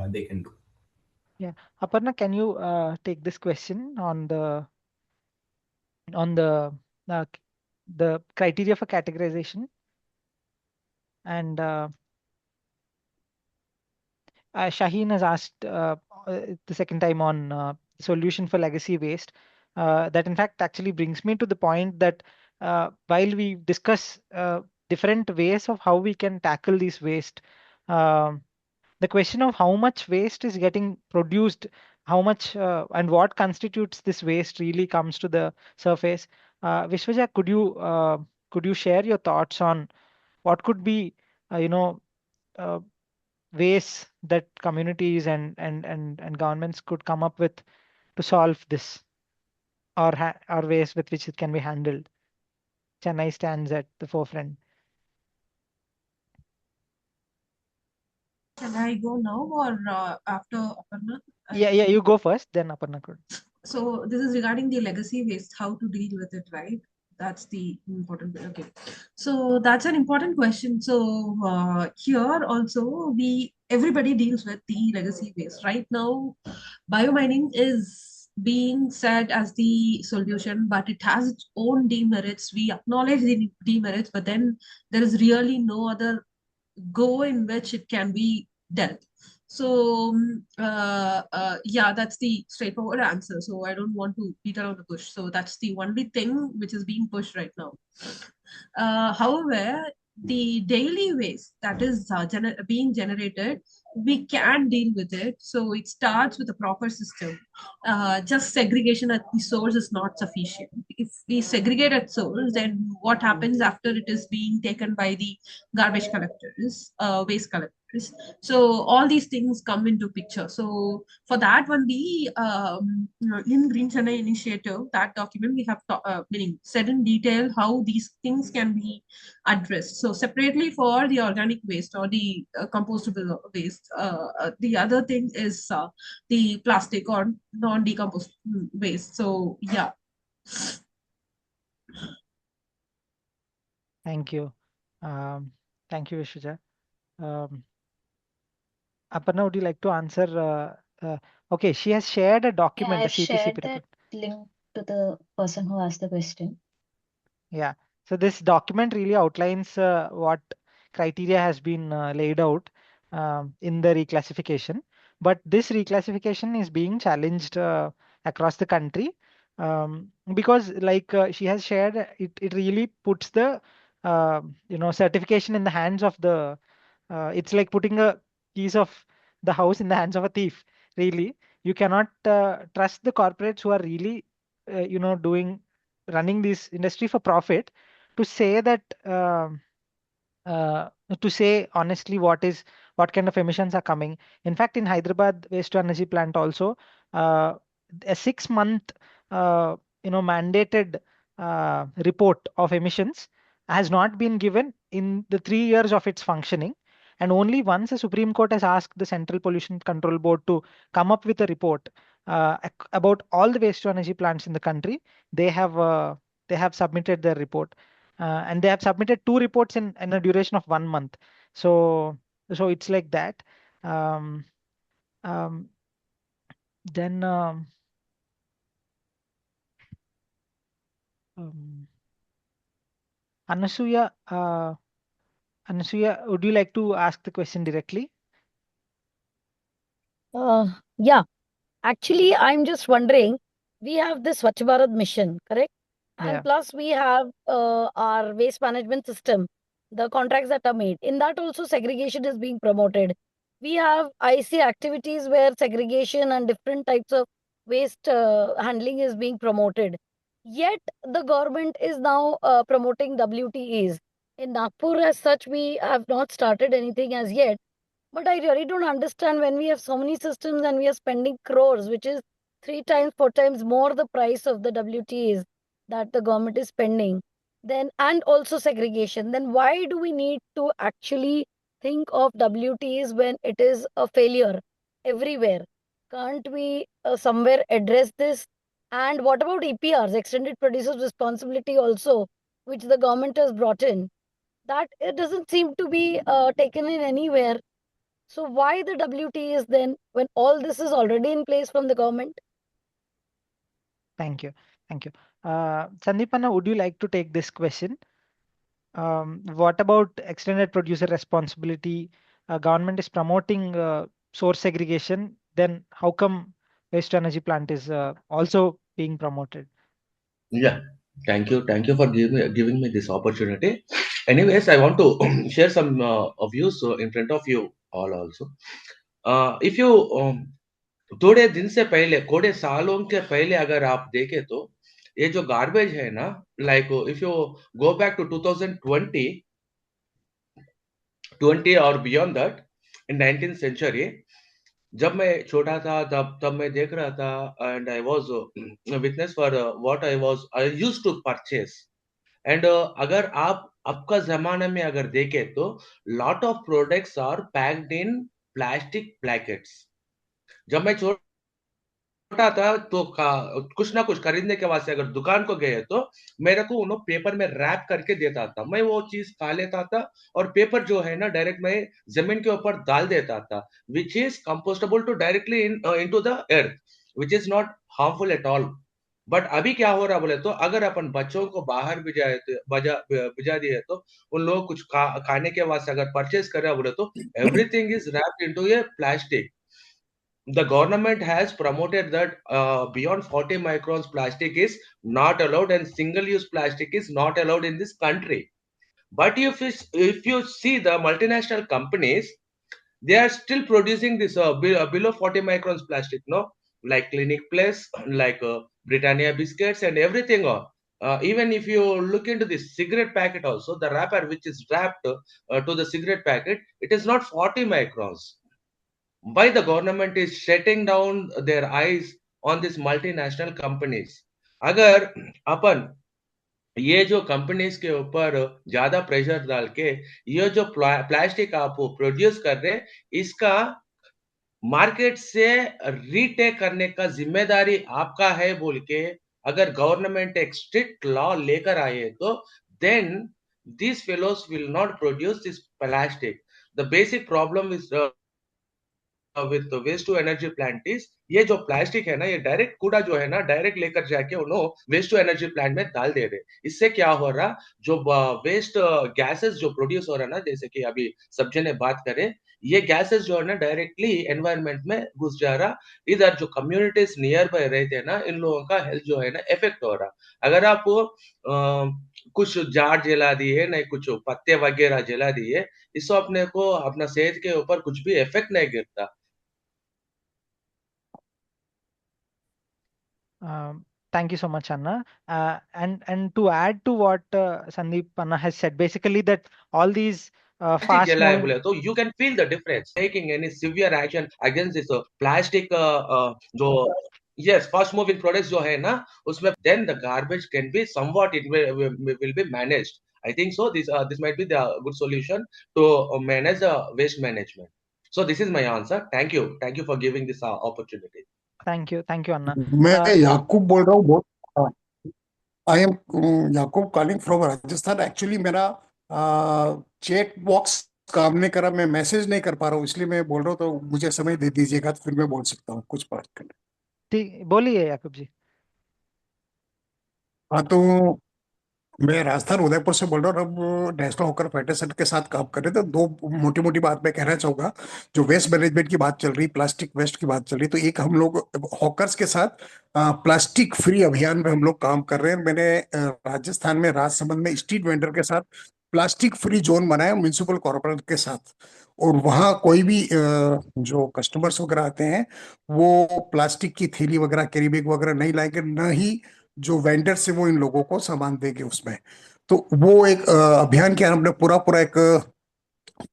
they can do. Yeah. Aparna, can you take this question on uh, the criteria for categorization? And Shaheen has asked the second time on solution for legacy waste. That in fact actually brings me to the point that while we discuss different ways of how we can tackle these waste, um, the question of how much waste is getting produced, how much and what constitutes this waste really comes to the surface. Vishwaja, could you share your thoughts on what could be, you know, uh, ways that communities and governments could come up with to solve this, or ways with which it can be handled? Chennai stands at the forefront. Shall I go now or after Aparna? Yeah, you go first, then Aparna could. So this is regarding the legacy waste, how to deal with it, right? That's the important bit. Okay. So that's an important question. So here also everybody deals with the legacy waste. Right now, biomining is being said as the solution, but it has its own demerits. We acknowledge the demerits, but then there is really no other go in which it can be dealt. So yeah, that's the straightforward answer. So I don't want to beat around the bush. So that's the only thing which is being pushed right now. However, the daily waste that is being generated, we can deal with it. So it starts with a proper system. Just segregation at the source is not sufficient. If we segregate at source, then what happens after it is being taken by the garbage collectors, waste collectors? So all these things come into picture. So for that one, the in Green Chennai initiative, that document we have meaning said in detail how these things can be addressed. So separately for the organic waste or the compostable waste, the other thing is the plastic or non-decomposed waste. So yeah. Thank you. Thank you, Vishwaja. Aparna, would you like to answer? Okay, she has shared a Yeah, document, a I've CPCP shared that report. link to the person who asked the question. Yeah. So this document really outlines what criteria has been laid out in the reclassification. But this reclassification is being challenged across the country because, like she has shared, it really puts the certification in the hands of the. It's like putting a keys of the house in the hands of a thief. Really, you cannot trust the corporates who are really, doing running this industry for profit to say that uh, to say honestly what kind of emissions are coming. In fact, in Hyderabad waste to energy plant also, uh, a 6 month mandated report of emissions has not been given in the 3 years of its functioning. And only once the Supreme Court has asked the Central Pollution Control Board to come up with a report about all the waste to energy plants in the country, they have they have submitted their report, and they have submitted two reports in a duration of 1 month. So it's like that. Um, um, then um, Anasuya, Anasuya, would you like to ask the question directly? Yeah, actually, I'm just wondering, we have this Swachh Bharat mission, correct? And Yeah. plus we have our waste management system, the contracts that are made. In that also segregation is being promoted. We have, I see activities where segregation and different types of waste handling is being promoted. Yet the government is now promoting WTEs. In Nagpur as such, we have not started anything as yet. But I really don't understand when we have so many systems and we are spending crores, which is 3 times, 4 times more the price of the WTs that the government is spending. Then, and also segregation. Then why do we need to actually think of WTs when it is a failure everywhere? Can't we somewhere address this? And what about EPRs, extended producers responsibility also, which the government has brought in? That it doesn't seem to be taken in anywhere. So why the WT is then when all this is already in place from the government? Thank you. Thank you. Sandeepana, would you like to take this question? What about extended producer responsibility? Government is promoting source segregation. Then how come waste to energy plant is also being promoted? Yeah, thank you for giving me this opportunity. Anyways, I want to share some views in front of you all also. If you थोड़े दिन से पहले, थोड़े सालों के पहले अगर आप देखें तो ये जो गार्बेज है ना, like if you go back to 2020 और beyond that, in 19th century, जब मैं छोटा था तब मैं देख रहा था, and I was witness for what I used to purchase. And अगर आप आपका जमाने में अगर देखें तो lot of products are packed in plastic packets. जब मैं छोटा था तो कुछ ना कुछ खरीदने के वास्ते अगर दुकान को गए तो मेरे को उन्होंने पेपर में रैप करके देता था. मैं वो चीज खा लेता था और पेपर जो है ना डायरेक्ट मैं जमीन के ऊपर डाल देता था, which is compostable to directly into the earth, which is not harmful at all. But अभी क्या हो रहा बोले तो अगर अपन बच्चों को बाहर भिजा दिए तो उन लोग कुछ खाने के वास्ते अगर परचेज कर रहा बोले तो everything is wrapped into A plastic. The government has promoted that beyond 40 microns plastic is not allowed and single use plastic is not allowed in this country. But if you see the multinational companies, they are still producing this below 40 microns plastic, no, like Clinic Plus, like Britannia biscuits and everything. Even if you look into this cigarette packet also, the wrapper which is wrapped to the cigarette packet, it is not 40 microns. Why the government is shutting down their eyes on these multinational companies? अगर अपन ये जो companies के ऊपर ज्यादा pressure डाल के ये जो प्लास्टिक आप प्रोड्यूस कर रहे हैं इसका मार्केट से रीटेक करने का जिम्मेदारी आपका है बोल के अगर गवर्नमेंट एक स्ट्रिक्ट लॉ लेकर आए तो then these fellows will not produce this plastic. The basic problem is with waste to energy plant is ये जो प्लास्टिक है ना ये डायरेक्ट कूड़ा जो है ना डायरेक्ट लेकर जाके उन्होंने वेस्ट टू एनर्जी प्लांट में डाल दे रहे. इससे क्या हो रहा जो वेस्ट गैसेस जो प्रोड्यूस हो रहा ना जैसे कि अभी सब्जी ने बात करे ये गैसेस जो है ना डायरेक्टली एनवायरनमेंट में घुस जा रहा. इधर जो कम्युनिटीज नियर बाय रहते हैं ना इन लोगों का हेल्थ जो है ना इफेक्ट हो रहा. अगर आप कुछ झाड़ जला दिए नहीं कुछ पत्ते वगैरह जला दिए इससे अपने को अपना सेहत के ऊपर कुछ भी इफेक्ट नहीं गिरता. Thank you so much, Anna. And to add to what Sandeep Anna has said, basically that all these Plastic fast जला है moving. बोले तो you can feel the difference. Taking any severe action against this plastic जो yes fast moving products जो है ना उसमें then the garbage can be somewhat it will be managed. I think so. This might be the good solution to manage the waste management. So this is my answer. Thank you for giving this opportunity. Thank you, Anna. मैं याकूब बोल रहा हूँ बहुत. I am Yakub calling from Rajasthan. Actually मेरा chat box काम नहीं करा, मैं मैसेज नहीं कर पा रहा हूँ, इसलिए मैं बोल रहा हूँ. तो मुझे समय दे दीजिएगा तो फिर मैं बोल सकता हूँ कुछ बात करने. ठीक, बोलिए याकूब जी. हाँ, तो मैं राजस्थान उदयपुर से बोल रहा हूँ. अब नेशनल हॉकर फेडरेशन के साथ काम कर रहे थे. दो मोटी मोटी बात मैं कहना चाहूंगा. जो वेस्ट मैनेजमेंट की बात चल रही, प्लास्टिक वेस्ट की बात चल रही, तो एक हम लोग हॉकर्स के साथ प्लास्टिक फ्री अभियान में हम लोग काम कर रहे हैं. मैंने राजस्थान में राजसमंद में स्ट्रीट वेंडर के साथ प्लास्टिक फ्री जोन बनाया म्यूनिसिपल कॉर्पोरेशन के साथ. और वहाँ कोई भी जो कस्टमर्स वगैरह आते हैं वो प्लास्टिक की थैली वगैरह कैरी बैग वगैरह नहीं लाएंगे, न ही जो वेंडर से वो इन लोगों को सामान देंगे उसमें. तो वो एक अभियान किया हमने. पूरा पूरा एक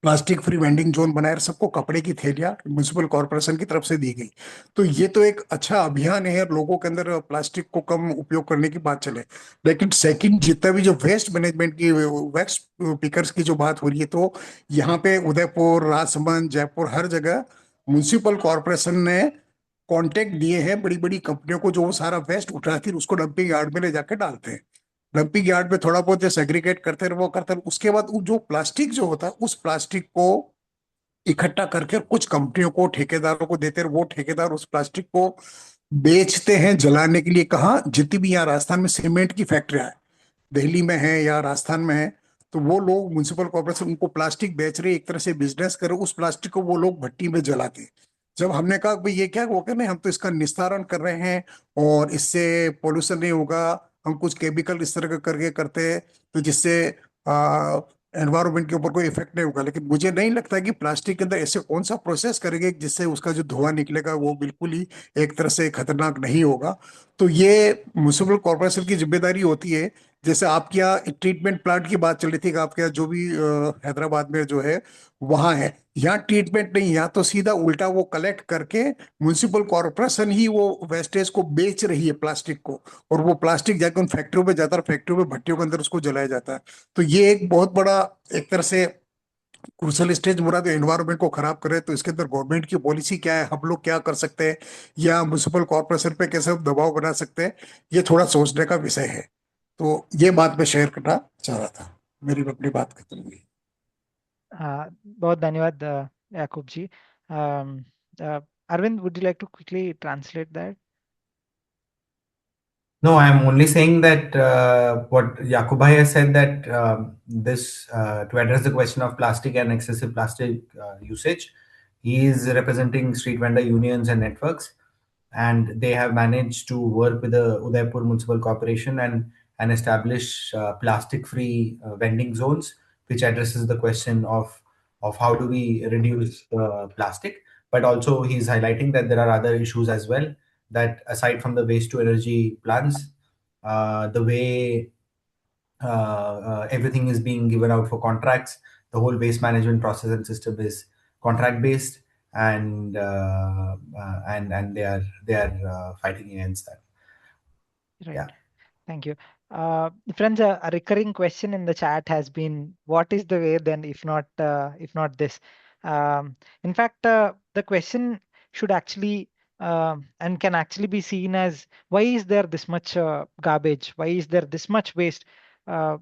प्लास्टिक फ्री वेंडिंग जोन बनाया. सबको कपड़े की थैलियां म्युनिसिपल कॉर्पोरेशन की तरफ से दी गई. तो ये तो एक अच्छा अभियान है, लोगों के अंदर प्लास्टिक को कम उपयोग करने की बात चले. लेकिन सेकंड, जितना भी जो वेस्ट मैनेजमेंट की वेस्ट पिकर्स की जो बात हो रही है, तो यहाँ पे उदयपुर, राजसमंद, जयपुर, हर जगह म्युनिसिपल कॉर्पोरेशन ने कॉन्टेक्ट दिए हैं बड़ी बड़ी कंपनियों को, जो वो सारा वेस्ट उठा कर उसको डंपिंग यार्ड में ले जाकर डालते हैं. डंपिंग यार्ड में थोड़ा बहुत सेग्रीगेट करते हैं, वो करते हैं. उसके बाद वो जो प्लास्टिक जो होता है उस प्लास्टिक को इकट्ठा करके कुछ कंपनियों को, ठेकेदारों को देते हैं. वो ठेकेदार उस प्लास्टिक को बेचते हैं जलाने के लिए. कहाँ? जितनी भी यहाँ राजस्थान में सीमेंट की फैक्ट्रियां है, दिल्ली में है या राजस्थान में है, तो वो लोग म्युनिसिपल कॉर्पोरेशन उनको प्लास्टिक बेच रहे, एक तरह से बिजनेस कर रहे. उस प्लास्टिक को वो लोग भट्टी में जलाते हैं. जब हमने कहा भाई ये क्या, वो कहते हैं हम तो इसका निस्तारण कर रहे हैं और इससे पोल्यूशन नहीं होगा, हम कुछ केमिकल इस तरह का करके करते हैं तो जिससे एनवायरमेंट के ऊपर कोई इफेक्ट नहीं होगा. लेकिन मुझे नहीं लगता कि प्लास्टिक के अंदर ऐसे कौन सा प्रोसेस करेंगे जिससे उसका जो धुआं निकलेगा वो बिल्कुल ही एक तरह से खतरनाक नहीं होगा. तो ये म्युनिसिपल कॉर्पोरेशन की जिम्मेदारी होती है. जैसे आपके यहाँ ट्रीटमेंट प्लांट की बात चल रही थी कि आपके यहाँ जो भी हैदराबाद में जो है वहाँ है, यहाँ ट्रीटमेंट नहीं, यहाँ तो सीधा उल्टा वो कलेक्ट करके म्युनिसिपल कॉर्पोरेशन ही वो वेस्टेज को बेच रही है प्लास्टिक को. और वो प्लास्टिक जाकर उन फैक्ट्रियों में जाता है, फैक्ट्रियों में भट्टियों के अंदर उसको जलाया जाता है. तो ये एक बहुत बड़ा एक तरह से क्रूशल स्टेज मुरा तो एनवायरमेंट को खराब करे. तो इसके अंदर गवर्नमेंट की पॉलिसी क्या है, हम लोग क्या कर सकते हैं, या म्युनिसिपल कॉर्पोरेशन पे कैसे हम दबाव बना सकते हैं, ये थोड़ा सोचने का विषय है. तो ये बात मैं शेयर करना चाह रहा था. मेरी अपनी बात खत्म हुई. बहुत धन्यवाद याकूब जी. Arvind, would you like to quickly translate that? No, I'm only saying that what Yakubhai has said, that this to address the question of plastic and excessive plastic usage, he is representing street vendor unions and networks, and they have managed to work with the Udaipur Municipal Corporation and establish plastic-free vending zones, which addresses the question of how do we reduce plastic. But also, he's highlighting that there are other issues as well, that aside from the waste to energy plants, the way everything is being given out for contracts, the whole waste management process and system is contract based, and they are fighting against that. Right. Yeah. Thank you. Friends, a recurring question in the chat has been, what is the way then, if not this? In fact, the question should actually and can actually be seen as, why is there this much garbage? Why is there this much waste? Uh,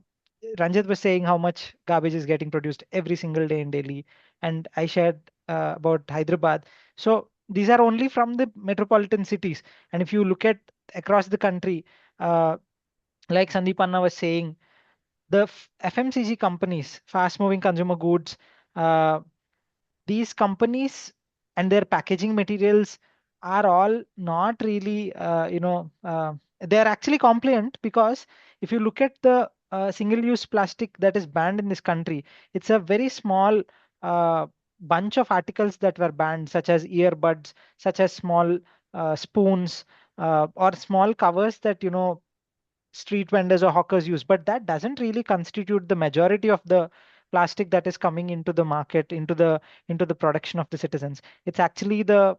Ranjit was saying how much garbage is getting produced every single day in Delhi, and I shared about Hyderabad. So these are only from the metropolitan cities, and if you look at across the country, uh, like Sandeep Anna was saying, the FMCG companies, fast moving consumer goods, uh, these companies and their packaging materials are all not really, they are actually compliant, because if you look at the single-use plastic that is banned in this country, it's a very small uh, bunch of articles that were banned, such as earbuds, such as small spoons, or small covers that street vendors or hawkers use, but that doesn't really constitute the majority of the plastic that is coming into the market, into the production of the citizens. It's actually the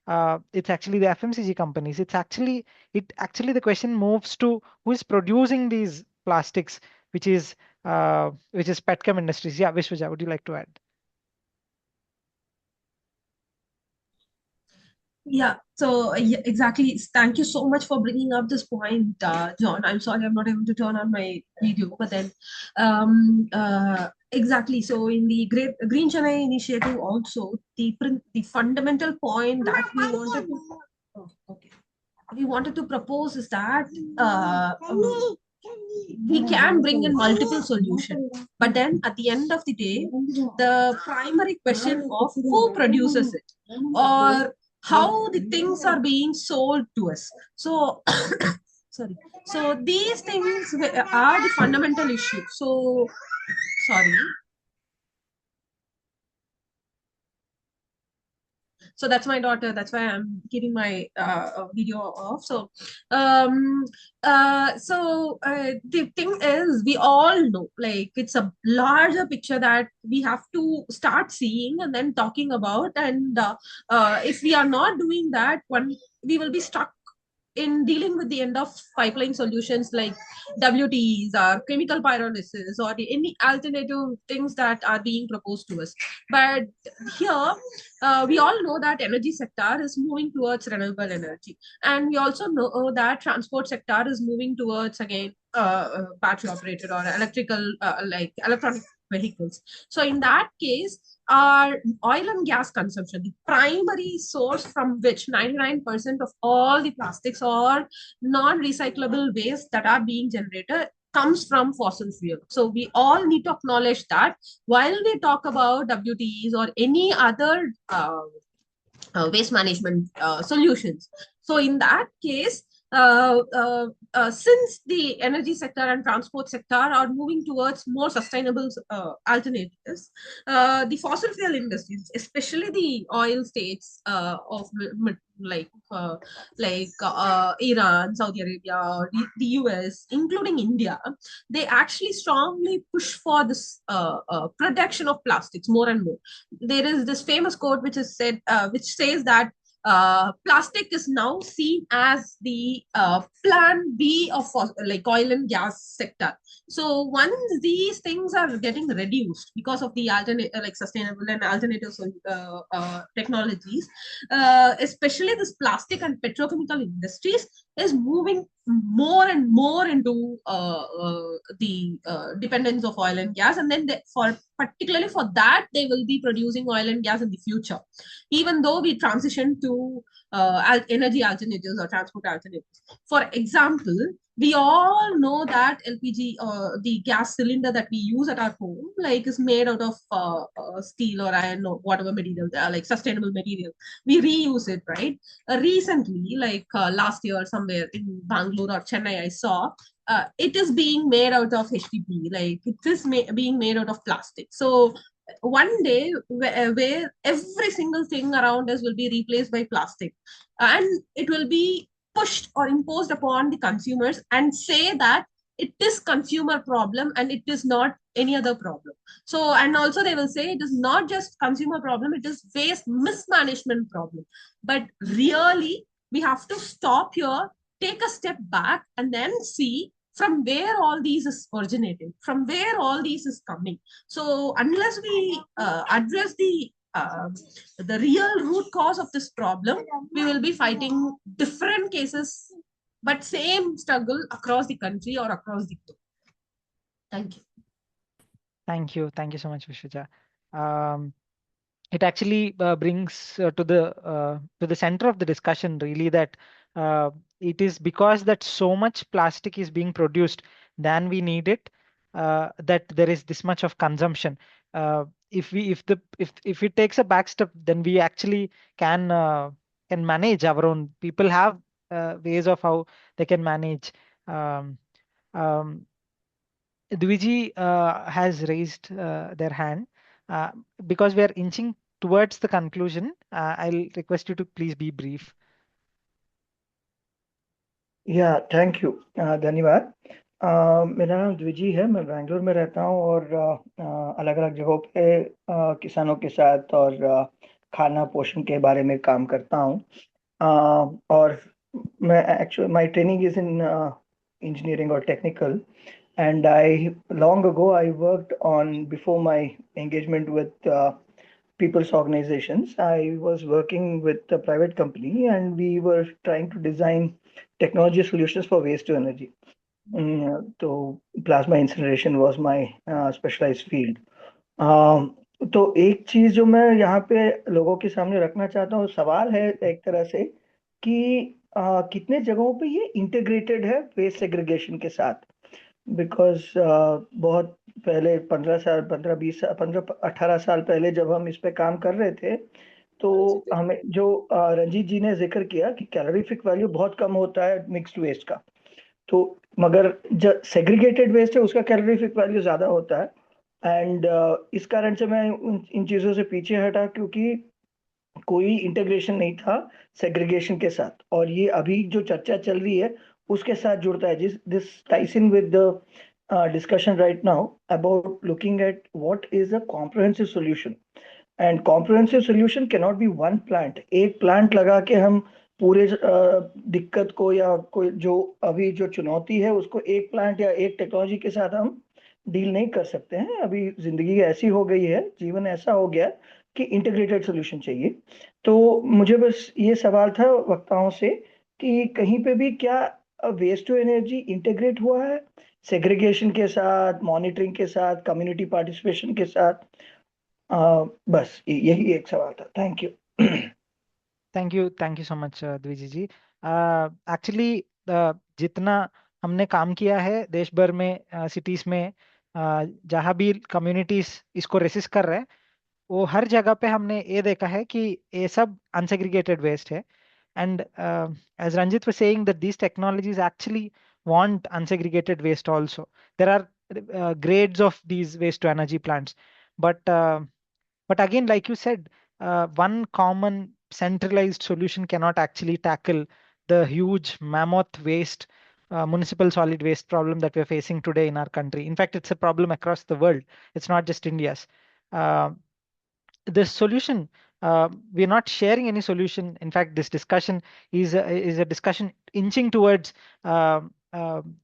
FMCG companies. It actually the question moves to who is producing these plastics, which is petchem industries. Yeah, Vishwaja, would you like to add? Yeah, so yeah, exactly. Thank you so much for bringing up this point, John. I'm sorry I'm not able to turn on my video, but then exactly. So in the Great Green Chennai initiative, also the fundamental point that we wanted to propose is that we can bring in multiple solutions, but then at the end of the day, the primary question of who produces it, or how the things are being sold to us. So sorry, so these things are the fundamental issue. So sorry, so that's my daughter, that's why I'm keeping my video off. So the thing is, we all know, like, it's a larger picture that we have to start seeing and then talking about, and if we are not doing that, one, we will be stuck in dealing with the end of pipeline solutions like WTEs or chemical pyrolysis or any alternative things that are being proposed to us. But here, we all know that energy sector is moving towards renewable energy, and we also know that transport sector is moving towards, again, battery operated or electrical, like electronic vehicles. So in that case, our oil and gas consumption, the primary source from which 99% of all the plastics or non-recyclable waste that are being generated comes from fossil fuel. So we all need to acknowledge that while we talk about WTEs or any other waste management solutions. So in that case, since the energy sector and transport sector are moving towards more sustainable alternatives, the fossil fuel industries, especially the oil states of Iran, Saudi Arabia, or the US, including India, they actually strongly push for this production of plastics more and more. There is this famous quote which is said, which says that plastic is now seen as the plan B of like oil and gas sector. So once these things are getting reduced because of the alternate, like sustainable and alternative technologies, especially this plastic and petrochemical industries, is moving more and more into the dependence of oil and gas, and then particularly for that they will be producing oil and gas in the future, even though we transition to energy alternatives or transport alternatives. For example, we all know that LPG, the gas cylinder that we use at our home, like is made out of steel or iron or whatever material, like sustainable material. We reuse it, right? Recently, like last year somewhere in Bangalore or Chennai, I saw it is being made out of HDPE, like it is being made out of plastic. So one day where every single thing around us will be replaced by plastic, and it will be pushed or imposed upon the consumers and say that it is consumer problem and it is not any other problem. So, and also they will say it is not just consumer problem, it is waste mismanagement problem. But really, we have to stop here, take a step back, and then see from where all these is originating, from where all these is coming. So unless we address the real root cause of this problem, we will be fighting different cases, but same struggle across the country or across the globe. Thank you. Thank you. Thank you so much, Vishwaja. It actually brings to the center of the discussion really that it is because that so much plastic is being produced than we need it, that there is this much of consumption. If it takes a back step, then we actually can manage our own. People have ways of how they can manage. Um, um, Dwiji has raised their hand. Because we are inching towards the conclusion, I'll request you to please be brief. या thank you धन्यवाद। मेरा नाम द्विजी है, मैं बैंगलोर में रहता हूँ और अलग अलग जगहों पे किसानों के साथ और खाना पोषण के बारे में काम करता हूँ। और मैं actually my training is in engineering और technical, and long ago I worked on, before my engagement with people's organizations, I was working with a private company and we were trying to design technology solutions for waste to energy. So plasma incineration was my specialized field. तो एक चीज जो मैं यहाँ पे लोगों के सामने रखना चाहता हूँ, सवाल है एक तरह से कि कितने जगहों पे ये इंटीग्रेटेड है वेस्ट सेग्रीगेशन के साथ। बिकॉज बहुत पहले 18 साल पहले जब हम इस पे काम कर रहे थे, तो हमें जो रंजीत जी ने जिक्र किया कि कैलोरीफिक वैल्यू बहुत कम होता है मिक्स्ड वेस्ट का, तो मगर जो सेग्रीगेटेड वेस्ट है उसका कैलोरीफिक वैल्यू ज्यादा होता है। एंड इस कारण से मैं इन चीजों से पीछे हटा, क्योंकि कोई इंटीग्रेशन नहीं था सेग्रीगेशन के साथ। और ये अभी जो चर्चा चल रही है उसके साथ जुड़ता है, this ties in with the discussion right now about looking at what is a comprehensive solution. And comprehensive solution can not be one plant. एक प्लांट लगा के हम पूरे दिक्कत को या कोई जो अभी जो चुनौती है उसको एक प्लांट या एक टेक्नोलॉजी के साथ हम डील नहीं कर सकते हैं। अभी जिंदगी ऐसी हो गई है, जीवन ऐसा हो गया कि इंटीग्रेटेड सॉल्यूशन चाहिए। तो मुझे बस ये सवाल था वक्ताओं से कि कहीं पे भी क्या वेस्ट टू एनर्जी इंटीग्रेट हुआ है सेग्रीगेशन के साथ, मॉनिटरिंग के साथ, कम्युनिटी पार्टिसिपेशन के साथ। बस यही एक सवाल था। Thank you. Thank you so much Dwiji ji. Actually जितना हमने काम किया है देश भर में, सिटीज में, जहाँ भी कम्युनिटीज इसको रेसिस्ट कर रहे हैं, वो हर जगह पे हमने ये देखा है कि ये सब अनसेग्रीगेटेड वेस्ट है। And as Ranjit was saying, that these technologies actually want unsegregated waste also. There are grades of these waste to energy plants, but again, like you said, one common centralized solution cannot actually tackle the huge mammoth waste, municipal solid waste problem that we're facing today in our country. In fact, it's a problem across the world. It's not just India's. The solution, we're not sharing any solution. In fact, this discussion is a discussion inching towards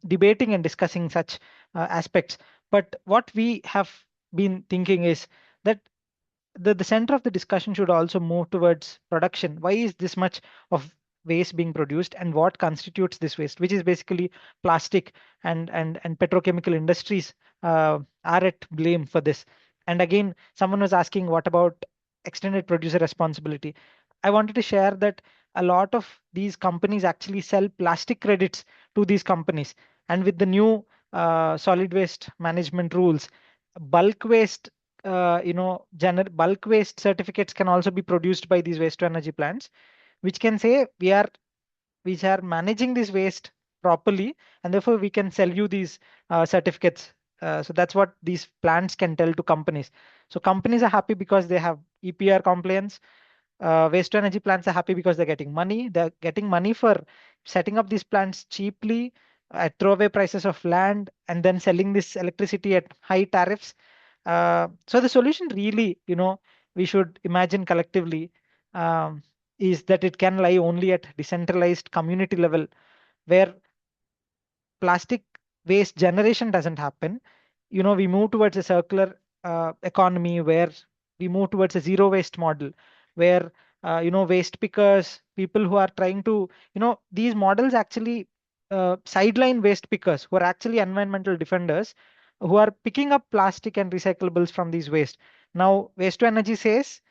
debating and discussing such aspects. But what we have been thinking is that the center of the discussion should also move towards production. Why is this much of waste being produced and what constitutes this waste, which is basically plastic, and petrochemical industries are at blame for this. And again, someone was asking, what about extended producer responsibility? I wanted to share that a lot of these companies actually sell plastic credits to these companies. And with the new solid waste management rules, bulk waste, bulk waste certificates can also be produced by these waste to energy plants, which can say we are managing this waste properly, and therefore we can sell you these certificates. So that's what these plants can tell to companies. So companies are happy because they have EPR compliance. Waste to energy plants are happy because they're getting money. They're getting money for setting up these plants cheaply at throwaway prices of land, and then selling this electricity at high tariffs. So the solution really, we should imagine collectively, is that it can lie only at decentralized community level, where plastic waste generation doesn't happen. We move towards a circular economy, where we move towards a zero waste model, where waste pickers, people who are trying to, these models actually sideline waste pickers who are actually environmental defenders, who are picking up plastic and recyclables from these waste. Now waste to energy says,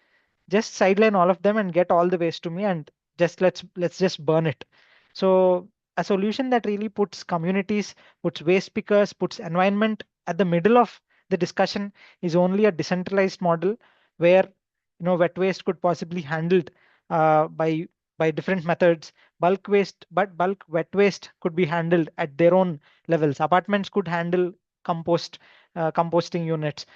just sideline all of them and get all the waste to me, and just let's just burn it. So a solution that really puts communities, puts waste pickers, puts environment at the middle of the discussion is only a decentralized model, where wet waste could possibly handled by different methods. Bulk wet waste could be handled at their own levels. Apartments could handle composting units,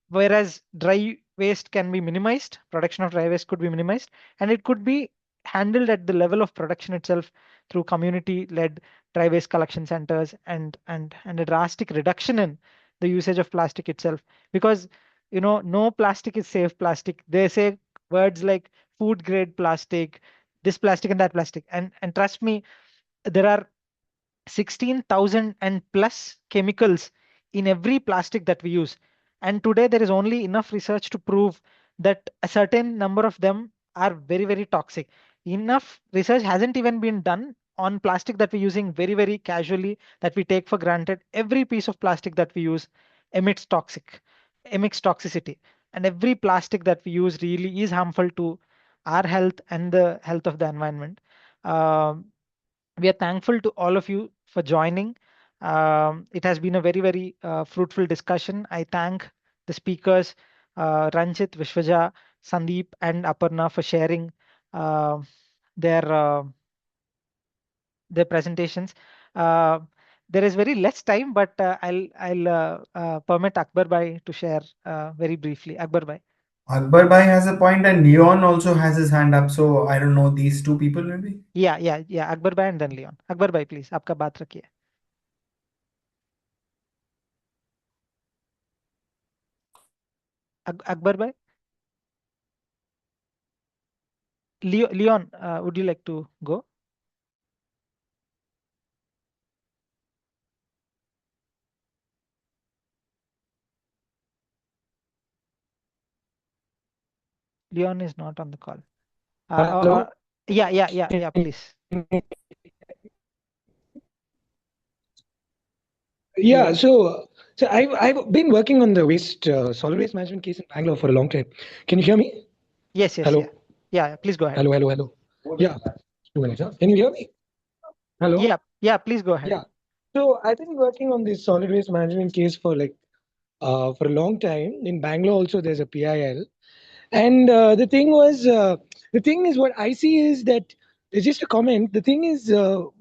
whereas dry waste can be minimized. Production of dry waste could be minimized, and it could be handled at the level of production itself through community-led dry waste collection centers, and a drastic reduction in the usage of plastic itself. Because no plastic is safe plastic. They say words like food grade plastic, this plastic and that plastic, and trust me, there are 16,000 and plus chemicals in every plastic that we use. And today there is only enough research to prove that a certain number of them are very, very toxic. Enough research hasn't even been done on plastic that we're using very, very casually, that we take for granted. Every piece of plastic that we use emits emits toxicity. And every plastic that we use really is harmful to our health and the health of the environment. Um, we are thankful to all of you for joining. It has been a very, very fruitful discussion. I thank the speakers, Ranjit, Vishwaja, Sandeep, and Aparna for sharing uh, their uh, their presentations. Uh, there is very less time, but I'll permit Akbar Bhai to share very briefly. Akbar Bhai. Akbar Bhai has a point, and Leon also has his hand up. So I don't know, these two people maybe. Yeah. Akbar Bhai and then Leon. Akbar Bhai, please, आपका बात रखिए. Akbar Bhai. Leon, would you like to go? Leon is not on the call. Hello? Yeah, please. Yeah, so I've been working on the solid waste management case in Bangalore for a long time. Can you hear me? Yes. Hello? Yeah, please go ahead. Hello. Yeah. 2 minutes, huh? Can you hear me? Hello? Yeah, please go ahead. Yeah. So I've been working on this solid waste management case for a long time. In Bangalore also there's a PIL. And the thing is what I see is that it's just a comment. The thing is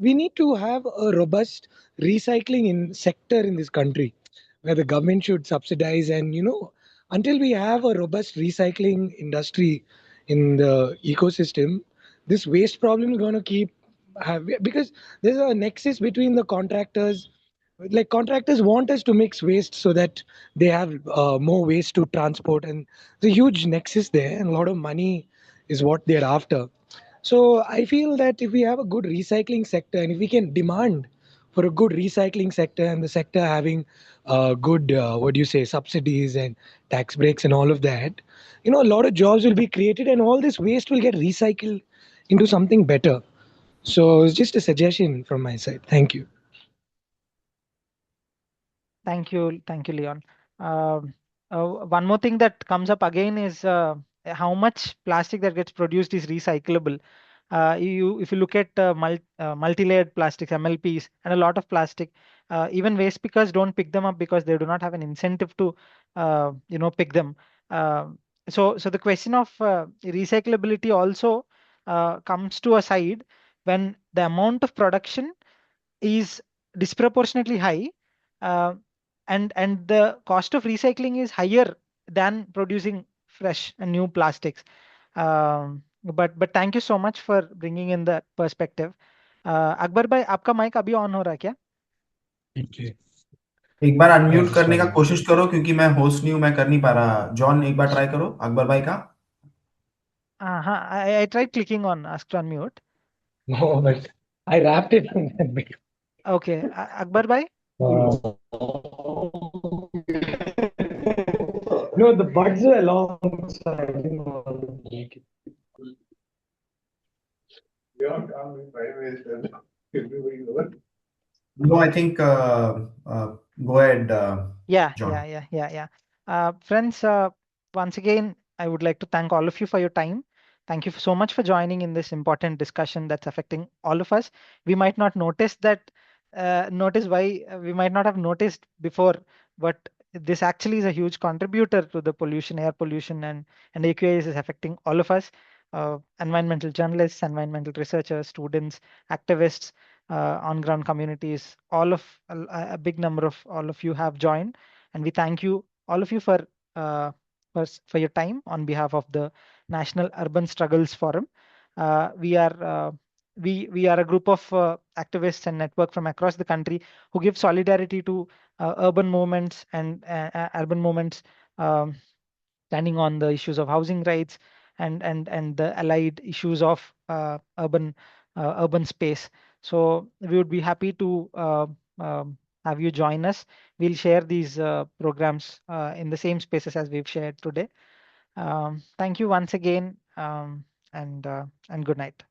we need to have a robust recycling sector in this country, where the government should subsidize, and until we have a robust recycling industry in the ecosystem, this waste problem is going to keep because there's a nexus between the contractors. Like, contractors want us to mix waste so that they have more waste to transport, and there's a huge nexus there, and a lot of money is what they're after. So I feel that if we have a good recycling sector, and if we can demand for a good recycling sector, and the sector having good subsidies and tax breaks and all of that, a lot of jobs will be created, and all this waste will get recycled into something better. So it's just a suggestion from my side. Thank you. Thank you, Leon. One more thing that comes up again is how much plastic that gets produced is recyclable. If you look at multi-layered plastics, MLPs, and a lot of plastic, even waste pickers don't pick them up because they do not have an incentive to, pick them. Uh, so the question of recyclability also comes to a side when the amount of production is disproportionately high, uh, and the cost of recycling is higher than producing fresh and new plastics. But thank you so much for bringing in the perspective. Akbar भाई आपका mic अभी on हो रहा है क्या? Okay. एक बार unmute करने का Sorry. कोशिश करो क्योंकि मैं होस्ट नहीं हूं, मैं कर नहीं पा रहा। जॉन एक बार ट्राई करो अकबर भाई का। हाँ, I tried clicking on ask to unmute. No, but I wrapped it on that bit. Okay, Akbar भाई. No, the buds are long, so I didn't want to break it. No, I think go ahead, Yeah, John. yeah. Friends, once again, I would like to thank all of you for your time. Thank you so much for joining in this important discussion that's affecting all of us. We might not notice why we might not have noticed before, but this actually is a huge contributor to the pollution, air pollution, and AQIs is affecting all of us. Environmental journalists, environmental researchers, students, activists, on-ground communities, a big number of all of you have joined, and we thank you all of you uh, for your time on behalf of the National Urban Struggles Forum. We are a group of activists and network from across the country who give solidarity to urban movements and urban movements. Standing on the issues of housing rights and the allied issues of urban space. So we would be happy to have you join us. We'll share these programs in the same spaces as we've shared today. Thank you once again, and good night.